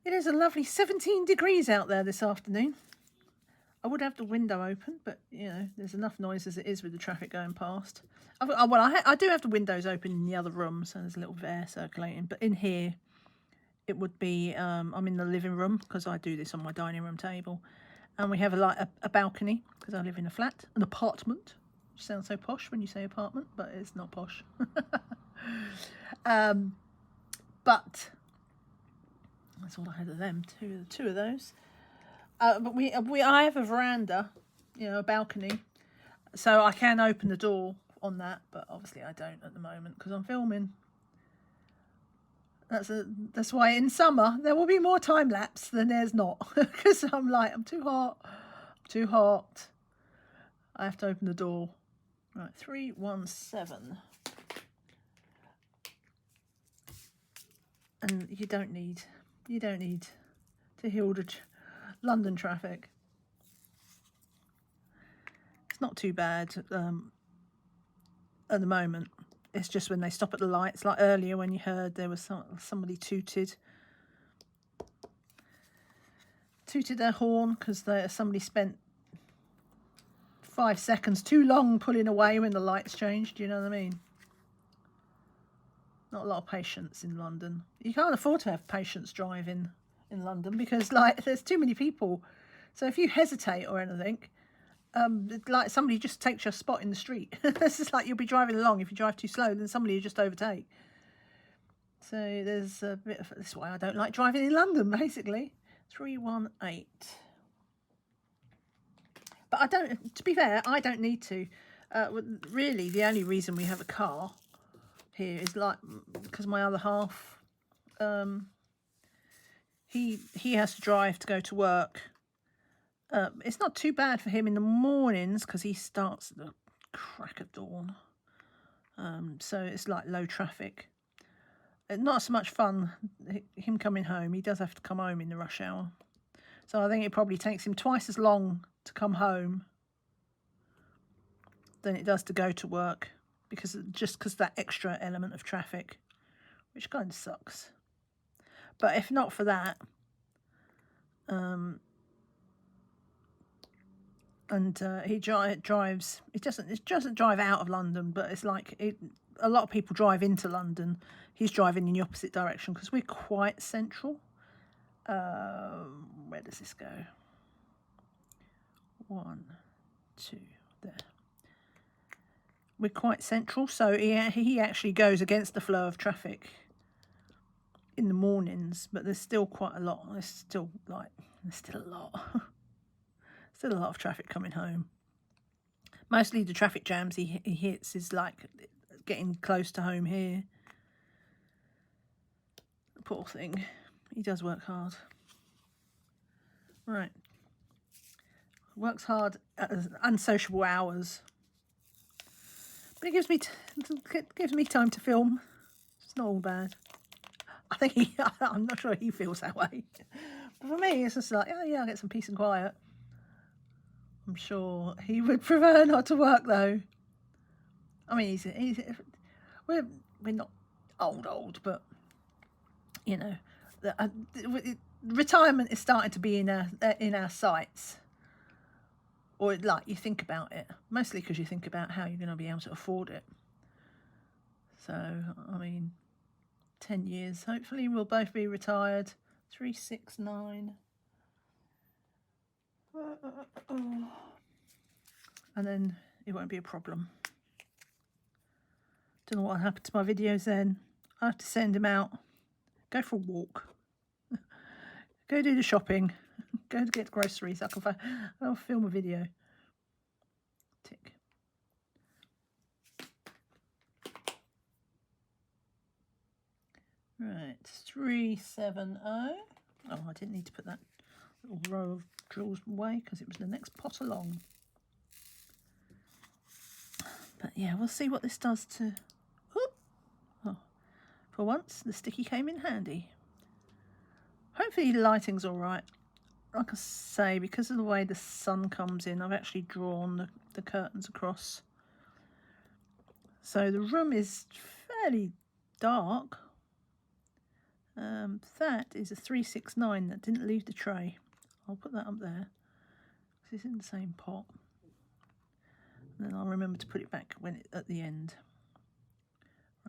It is a lovely 17 degrees out there this afternoon. I would have the window open, but, there's enough noise as it is with the traffic going past. I do have the windows open in the other room, so there's a little bit of air circulating. But in here, it would be, I'm in the living room because I do this on my dining room table. And we have a balcony because I live in a flat, an apartment. Which sounds so posh when you say apartment, but it's not posh. But that's all I had of them, two of those. But I have a veranda, a balcony, so I can open the door on that, but obviously I don't at the moment because I'm filming. That's why in summer there will be more time lapse than there's not, because I'm too hot. I have to open the door. Right, 317, and you don't need to heal the London traffic. It's not too bad at the moment. It's just when they stop at the lights, like earlier when you heard there was somebody tooted their horn because somebody spent 5 seconds too long pulling away when the lights changed. Do you know what I mean? Not a lot of patience in London. You can't afford to have patience driving in London because there's too many people. So if you hesitate or anything, somebody just takes your spot in the street. It's just like you'll be driving along. If you drive too slow, then somebody will just overtake. So there's a bit of, that's why I don't like driving in London, basically. 318. But to be fair, I don't need to. Really, the only reason we have a car here is like because my other half, he has to drive to go to work. It's not too bad for him in the mornings because he starts at the crack of dawn. So it's like low traffic. Not so much fun him coming home. He does have to come home in the rush hour. So I think it probably takes him twice as long to come home than it does to go to work, because that extra element of traffic, which kind of sucks. But if not for that, he drives. It doesn't drive out of London, but it's like a lot of people drive into London. He's driving in the opposite direction because we're quite central. Where does this go? 1, 2, there. We're quite central, so he actually goes against the flow of traffic in the mornings, but there's still quite a lot. There's still a lot. Still a lot of traffic coming home. Mostly the traffic jams he hits is like getting close to home here. Poor thing. He does work hard. Right. Works hard at unsociable hours. But it gives me time to film. It's not all bad. I think I'm not sure he feels that way. But for me, it's just like, oh yeah, I'll get some peace and quiet. I'm sure he would prefer not to work though. I mean, we're not old, but you know, retirement is starting to be in our sights. Or like you think about it, mostly because you think about how you're going to be able to afford it. So, I mean, 10 years, hopefully we'll both be retired. 369. And then it won't be a problem. Don't know what will happen to my videos then. I have to send him out. Go for a walk. Go do the shopping. Go to get groceries. I'll film a video. Tick. Right, 370. Oh, I didn't need to put that little row of drills away because it was the next pot along. But yeah, we'll see what this does to... Oh, for once, the sticky came in handy. Hopefully the lighting's all right. Like I say, because of the way the sun comes in, I've actually drawn the curtains across. So the room is fairly dark. That is a 369 that didn't leave the tray. I'll put that up there because it's in the same pot. And then I'll remember to put it back at the end.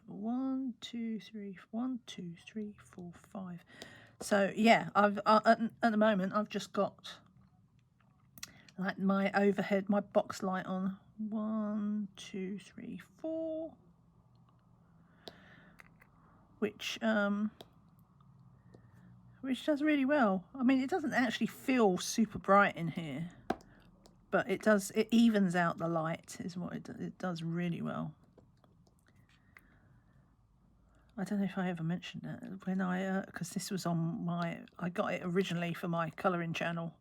1, 2, 3, 1, 2, 3, 4, 5. So yeah, at the moment I've just got like my overhead, my box light on. 1, 2, 3, 4, which does really well. I mean, it doesn't actually feel super bright in here, but it does. It evens out the light, is what it does really well. I don't know if I ever mentioned that when because this was on I got it originally for my colouring channel,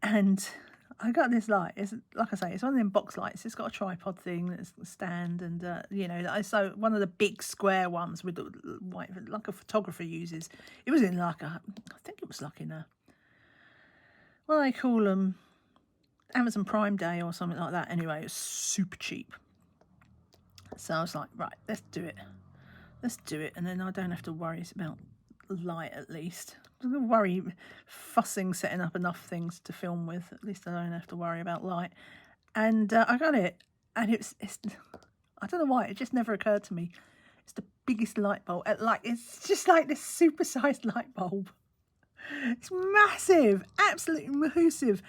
and I got this light. It's like I say, it's one of them box lights. It's got a tripod thing, that's a stand, and you know, so one of the big square ones with the white, like a photographer uses. It was in like I think it was like in a, what do they call them, Amazon Prime Day or something like that. Anyway, it was super cheap. So I was like, right, let's do it. Let's do it, and then I don't have to worry about light at least. I don't worry fussing setting up enough things to film with. At least I don't have to worry about light. And I got it, and it's I don't know why, it just never occurred to me. It's the biggest light bulb. It's just like this super-sized light bulb. It's massive, absolutely massive.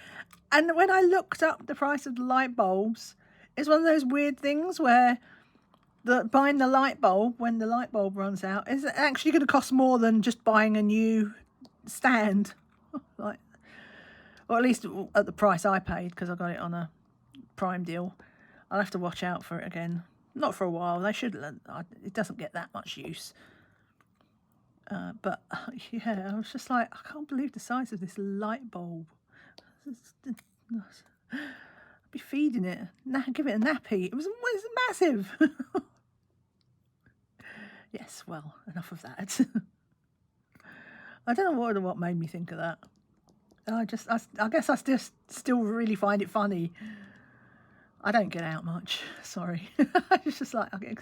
And when I looked up the price of the light bulbs, it's one of those weird things where buying the light bulb when the light bulb runs out is actually going to cost more than just buying a new stand, or at least at the price I paid, because I got it on a Prime deal. I'll have to watch out for it again. Not for a while. They should. It doesn't get that much use. But yeah, I was just like, I can't believe the size of this light bulb. I'd be feeding it, give it a nappy. It was massive. Yes, well, enough of that. I don't know what made me think of that. I guess I still really find it funny. I don't get out much. Sorry. It's just like, I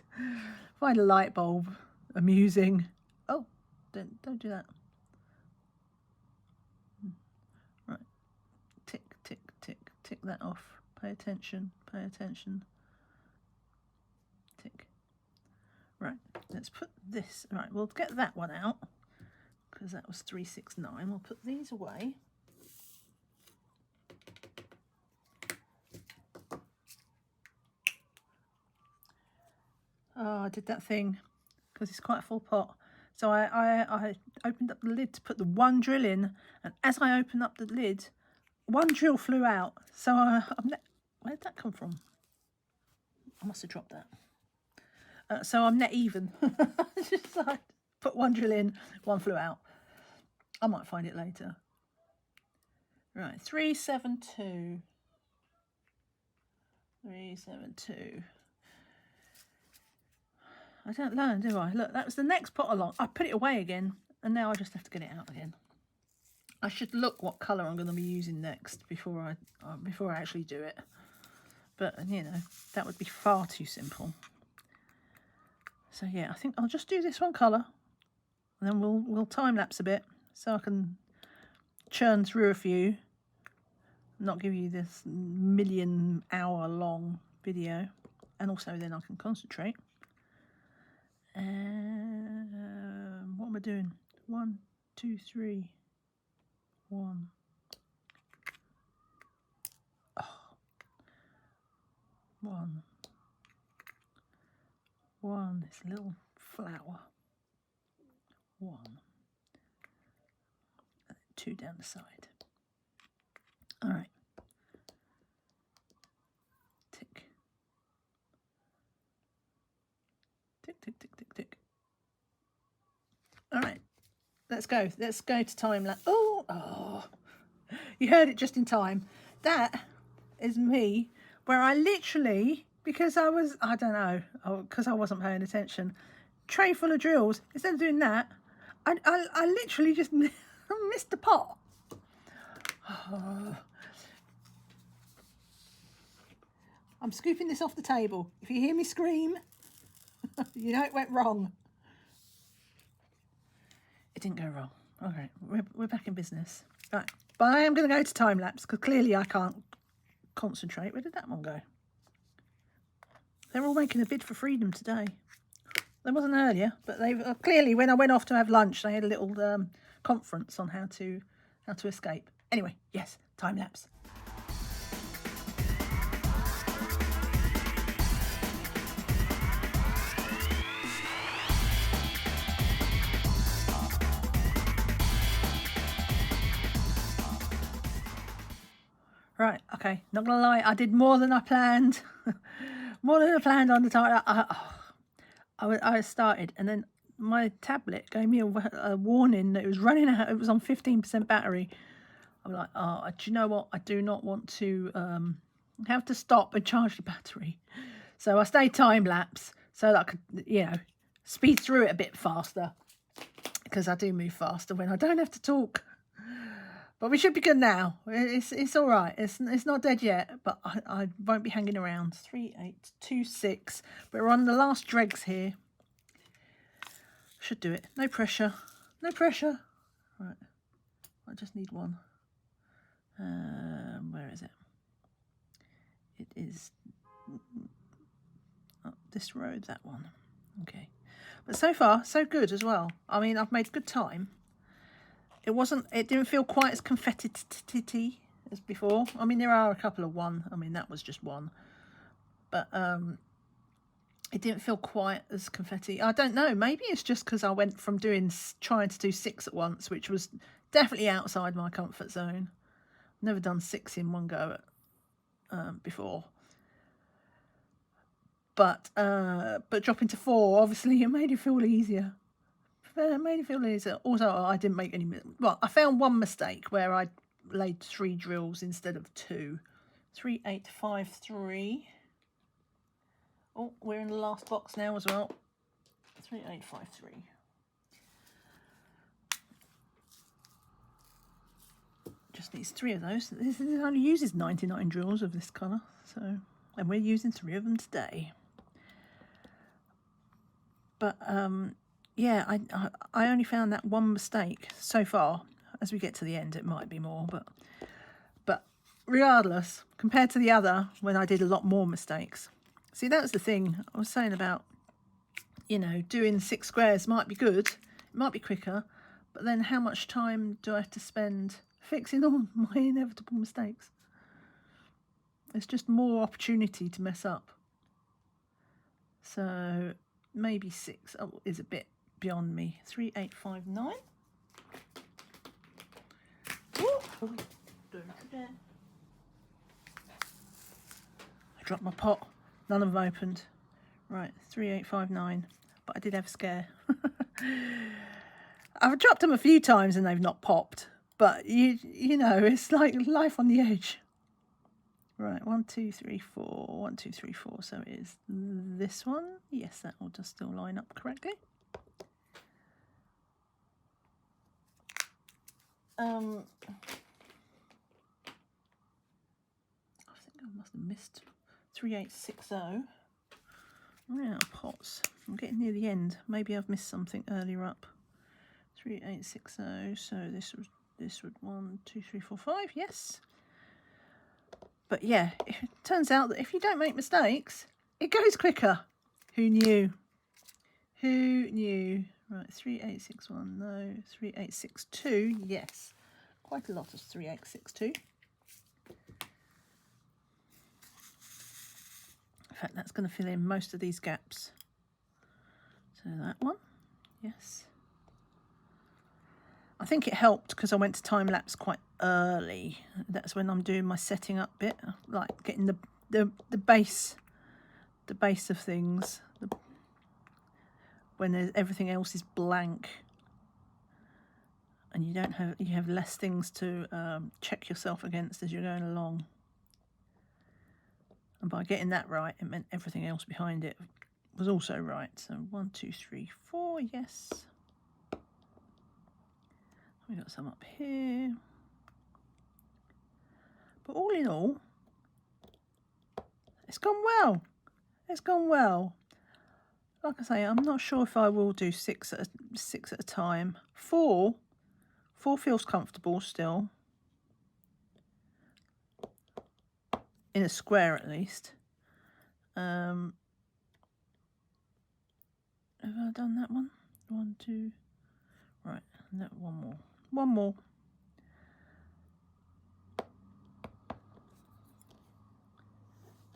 find a light bulb amusing. Oh, don't do that. Right. Tick, tick, tick, tick that off. Pay attention, pay attention. Tick. Right, let's put this. Right, we'll get that one out because that was 369. We'll put these away. Oh, I did that thing because it's quite a full pot. So I opened up the lid to put the one drill in, and as I opened up the lid, one drill flew out. So where did that come from? I must have dropped that. So I'm net even. Just like put one drill in, one flew out. I might find it later. Right, 372. 372. I don't learn, do I? Look, that was the next pot along. I put it away again, and now I just have to get it out again. I should look what colour I'm going to be using next before I actually do it. But, you know, that would be far too simple. So, yeah, I think I'll just do this one colour, and then we'll time-lapse a bit so I can churn through a few, not give you this million-hour-long video, and also then I can concentrate. What am I doing? 1, 2, 3, 1. Oh. 1. This little flower. 1. 2 down the side. All right. Tick. Tick, tick, tick, tick, tick. All right. Let's go. Let's go to time lapse. Oh, you heard it just in time. That is me, where I literally, because I don't know, because I wasn't paying attention, tray full of drills. Instead of doing that, I literally just missed the pot. Oh. I'm scooping this off the table. If you hear me scream, you know it went wrong. It didn't go wrong. All right, we're back in business. Right, but I am going to go to time lapse because clearly I can't concentrate. Where did that one go? They're all making a bid for freedom today. There wasn't earlier, but they clearly, when I went off to have lunch, they had a little conference on how to escape. Anyway, yes, time lapse. Right, okay, not gonna lie, I did more than I planned. More than I planned on the time. I started, and then my tablet gave me a warning that it was running out. It was on 15% battery. I'm like, oh, do you know what? I do not want to have to stop and charge the battery. So I stayed time lapse so that I could, you know, speed through it a bit faster, because I do move faster when I don't have to talk. But we should be good now. It's all right. It's not dead yet, but I won't be hanging around. 3826. But we're on the last dregs here. Should do it. No pressure. No pressure. Right. I just need one. Where is it? It is up this road, that one. Okay. But so far, so good as well. I mean, I've made good time. It didn't feel quite as confetti as before. I mean, there are a couple of one. I mean, that was just one. But it didn't feel quite as confetti. I don't know. Maybe it's just because I went from trying to do 6 at once, which was definitely outside my comfort zone. Never done 6 in one go before. but dropping to 4, obviously, it made it feel easier. It made it feel easier. Also, I didn't make any. Well, I found one mistake where I laid 3 drills instead of 2. 3, 8, 5, 3. Oh, we're in the last box now as well. 3, 8, 5, 3. Just needs 3 of those. This only uses 99 drills of this colour, so, and we're using 3 of them today. But yeah, I only found that one mistake so far. As we get to the end, it might be more, but regardless, compared to the other, when I did a lot more mistakes. See, that was the thing I was saying about, you know, doing 6 squares might be good, it might be quicker, but then how much time do I have to spend fixing all my inevitable mistakes? There's just more opportunity to mess up. So maybe 6 is a bit beyond me. 3, 8, 5, 9. Ooh. I dropped my pot. None of them opened. Right, 3, 8, 5, 9. But I did have a scare. I've dropped them a few times and they've not popped. But you know, it's like life on the edge. Right, 1, 2, 3, 4. 1, 2, 3, 4. So it is this one. Yes, that will just still line up correctly. I think I must have missed 3860. Running out of pots. I'm getting near the end. Maybe I've missed something earlier up. 3860. So this would 1, 2, 3, 4, 5. Yes. But yeah, it turns out that if you don't make mistakes, it goes quicker. Who knew? Who knew? Right, 3861. No, 3862. Yes. Quite a lot of 3862. In fact, that's going to fill in most of these gaps. So that one, yes. I think it helped because I went to time lapse quite early. That's when I'm doing my setting up bit, like getting the base of things. When everything else is blank, and you have less things to check yourself against as you're going along. And by getting that right, it meant everything else behind it was also right. So 1, 2, 3, 4, yes. We got some up here. But all in all, it's gone well. It's gone well. Like I say, I'm not sure if I will do 6 at a time. 4 feels comfortable still. In a square at least. Have I done that one? 1, 2. Right, no, one more. One more.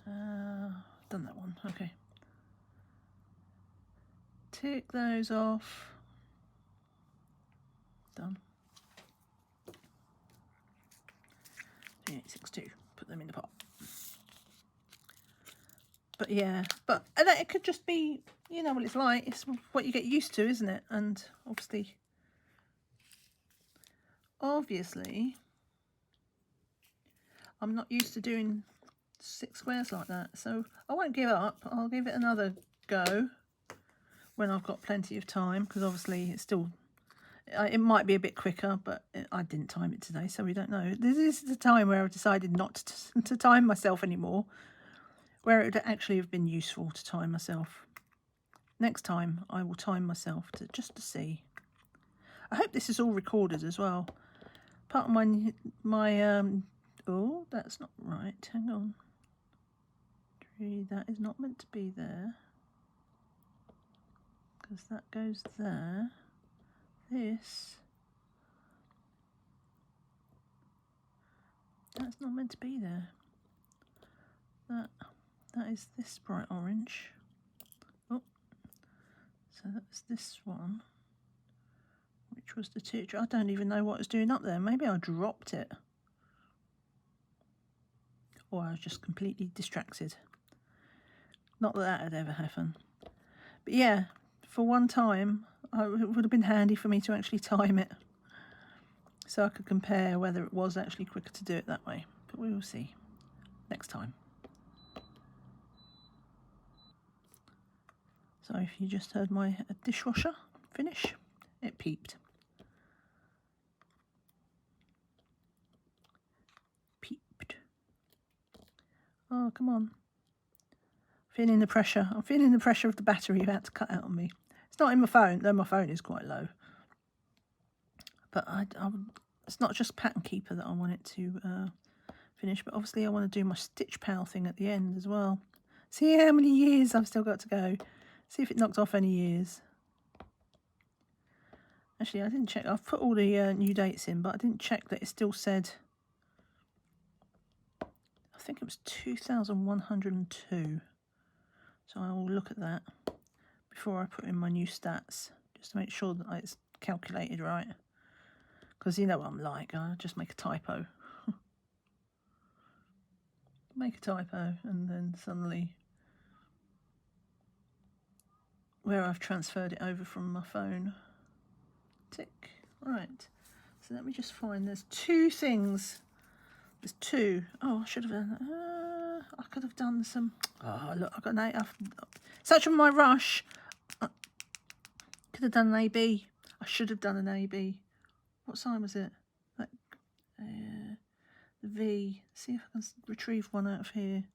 Done that one. Okay. Tick those off. Done. 3862. Put them in the pot. But yeah, but it could just be, you know what it's like. It's what you get used to, isn't it? And obviously, I'm not used to doing 6 squares like that. So I won't give up. I'll give it another go when I've got plenty of time, because obviously it's still, it might be a bit quicker, but I didn't time it today, so we don't know. This is the time where I've decided not to time myself anymore, where it would actually have been useful to time myself. Next time I will time myself just to see. I hope this is all recorded as well. Part of my oh, that's not right. Hang on. 3, that is not meant to be there. Because that goes there. This. That's not meant to be there. That is this bright orange. Oh. So that's this one. Which was the teacher. I don't even know what it's doing up there. Maybe I dropped it. Or I was just completely distracted. Not that that would ever happen. But yeah, for one time, it would have been handy for me to actually time it, so I could compare whether it was actually quicker to do it that way. But we will see next time. So if you just heard my dishwasher finish, it peeped. Peeped. Oh, come on. Feeling the pressure. I'm feeling the pressure of the battery about to cut out on me. It's not in my phone, though my phone is quite low. But it's not just Pattern Keeper that I want it to finish, but obviously I want to do my Stitch Pal thing at the end as well. See how many years I've still got to go. See if it knocked off any years. Actually, I didn't check. I've put all the new dates in, but I didn't check that it still said, I think it was 2102. So I will look at that before I put in my new stats, just to make sure that it's calculated right. Because you know what I'm like, I just make a typo. Make a typo, and then suddenly, where I've transferred it over from my phone. Tick. Right. So let me just find, there's two things. There's two. Oh, I should have done, I could have done some, oh look, I've got an A. Such was my rush. I could have done an AB. I should have done an AB. What sign was it? Like, the V. See if I can retrieve one out of here.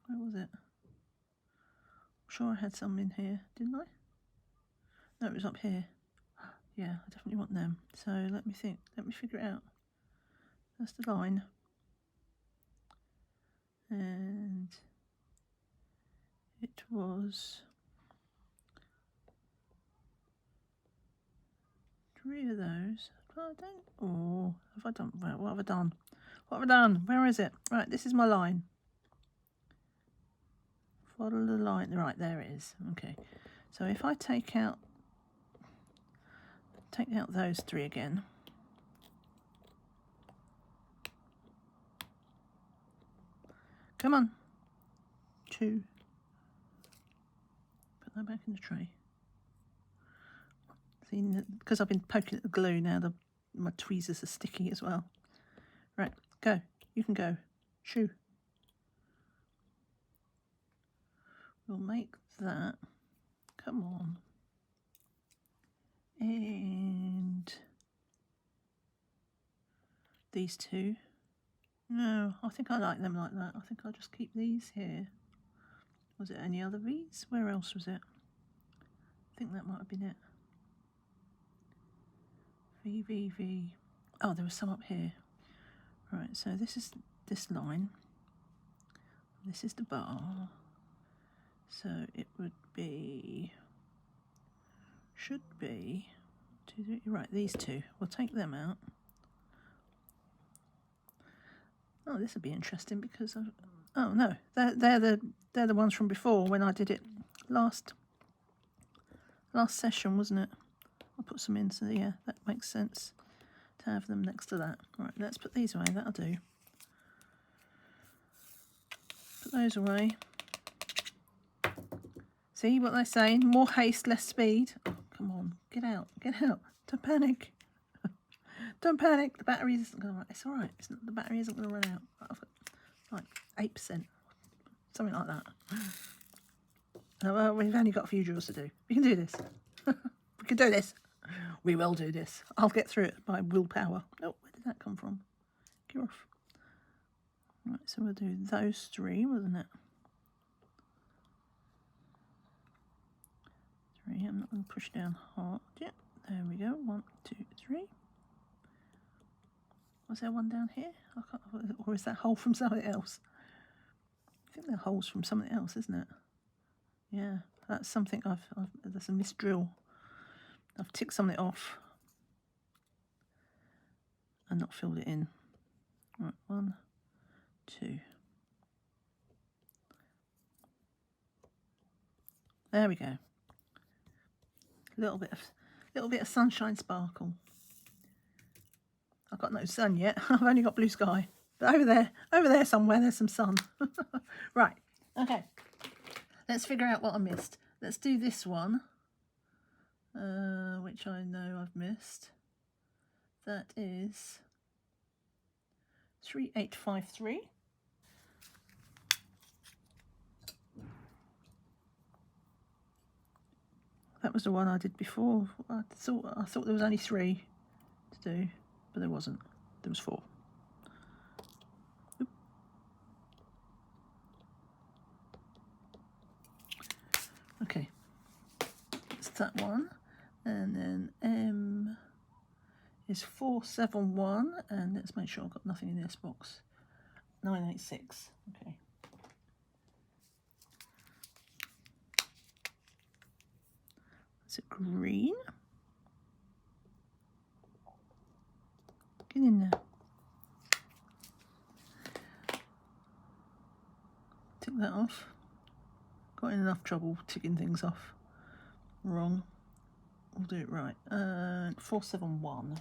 Where was it? I'm sure I had some in here, didn't I? No, it was up here. Yeah, I definitely want them. So let me think. Let me figure it out. That's the line. And it was 3 of those. Oh, oh, have I done? What have I done? What have I done? Where is it? Right, this is my line. Follow the line. Right, there it is. Okay. So if I take out those 3 again. Come on. 2. Put that back in the tray. See, because I've been poking at the glue now, my tweezers are sticky as well. Right, go. You can go. Shoo. We'll make that. Come on. And these 2. No, I think I like them like that. I think I'll just keep these here. Was it any other V's? Where else was it? I think that might have been it. V, V, V. Oh, there was some up here. Right, so this is this line. This is the bar. So it would be, should be, 2, 3, right, these 2. We'll take them out. Oh, this will be interesting because oh no, they're the ones from before when I did it last session, wasn't it? I'll put some in, so yeah, that makes sense to have them next to that. Right, let's put these away. That'll do. Put those away. See what they're saying? More haste, less speed. Oh, come on, get out, get out! Don't panic. Don't panic. The battery isn't going to run. It's all right. The battery isn't going to run out. I've got like 8%, something like that. Well, we've only got a few drills to do. We can do this. We can do this. We will do this. I'll get through it by willpower. Oh, where did that come from? Get off. Right, so we'll do those 3, wasn't it? 3. I'm not going to push down hard. Yeah, there we go. 1, 2, 3. Was there one down here? Or is that hole from something else? I think they're holes from something else, isn't it? Yeah, that's something that's a missed drill. I've ticked something off and not filled it in. Right, 1, 2. There we go. A little bit of sunshine sparkle. I've got no sun yet. I've only got blue sky. But over there somewhere, there's some sun. Right, Okay, let's figure out what I missed. Let's do this one, which I know I've missed. That is 3853. That was the one I did before. I thought there was only 3 to do, but there wasn't. There was 4. Oop. Okay, it's that one, and then M is 471, and let's make sure I've got nothing in this box. 986. Okay. Is it green? Get in there. Tick that off. Got in enough trouble ticking things off. Wrong. We'll do it right. 471.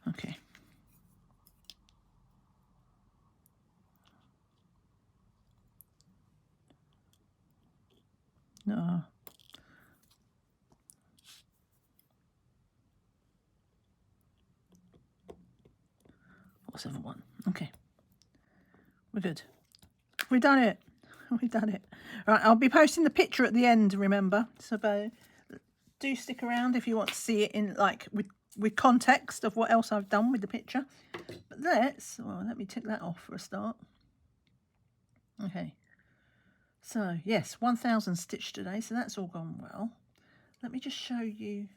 Okay. No. 471. Okay. We're good. We've done it. We've done it. Right, I'll be posting the picture at the end, remember. So do stick around if you want to see it in like with context of what else I've done with the picture. But let me tick that off for a start. Okay. So yes, 1000 stitched today, so that's all gone well. Let me just show you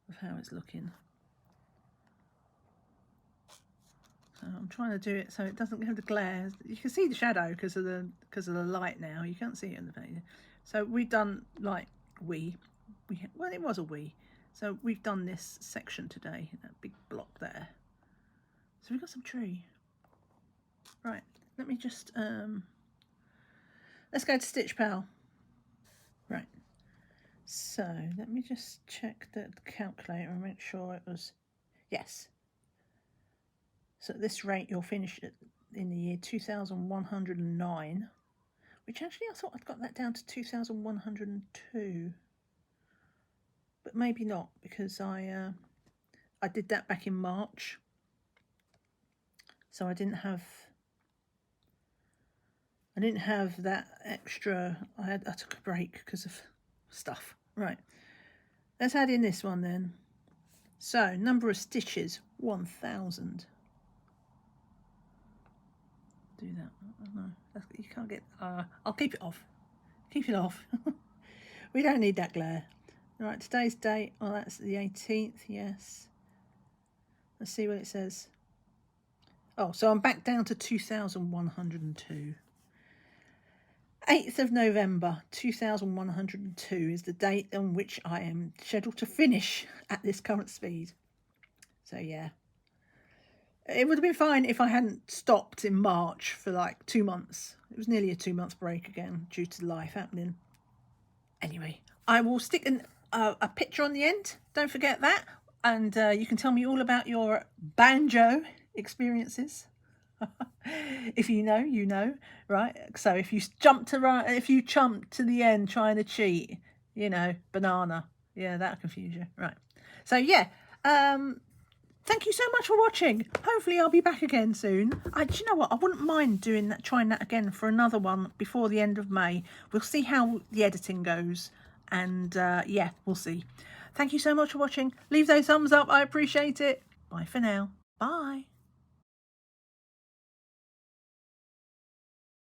of how it's looking. So I'm trying to do it so it doesn't have the glare. You can see the shadow because of the light now. You can't see it in the video. So we've done like well, it was a we. So we've done this section today, that big block there. So we've got some tree. Right, let me just let's go to Stitch Pal. Right. So let me just check the calculator and make sure it was yes. So at this rate, you'll finish it in the year 2109, which actually I thought I'd got that down to 2102, but maybe not because I did that back in March, so I didn't have that extra. I took a break because of stuff. Right, let's add in this one then. So number of stitches 1000. Do that. No, you can't get. I'll keep it off. Keep it off. We don't need that glare. Right, today's date. Oh, that's the 18th. Yes. Let's see what it says. Oh, so I'm back down to 2102. 8th of November 2102 is the date on which I am scheduled to finish at this current speed. So yeah. It would have been fine if I hadn't stopped in March for like 2 months. It was nearly a 2-month break again due to life happening. Anyway, I will stick a picture on the end. Don't forget that. And you can tell me all about your banjo experiences. If you know, you know, right? So if you jump to the end trying to cheat, you know, banana. Yeah, that'll confuse you. Right. So yeah. Thank you so much for watching. Hopefully I'll be back again soon. Do you know what? I wouldn't mind trying that again for another one before the end of May. We'll see how the editing goes. And yeah, we'll see. Thank you so much for watching. Leave those thumbs up. I appreciate it. Bye for now. Bye.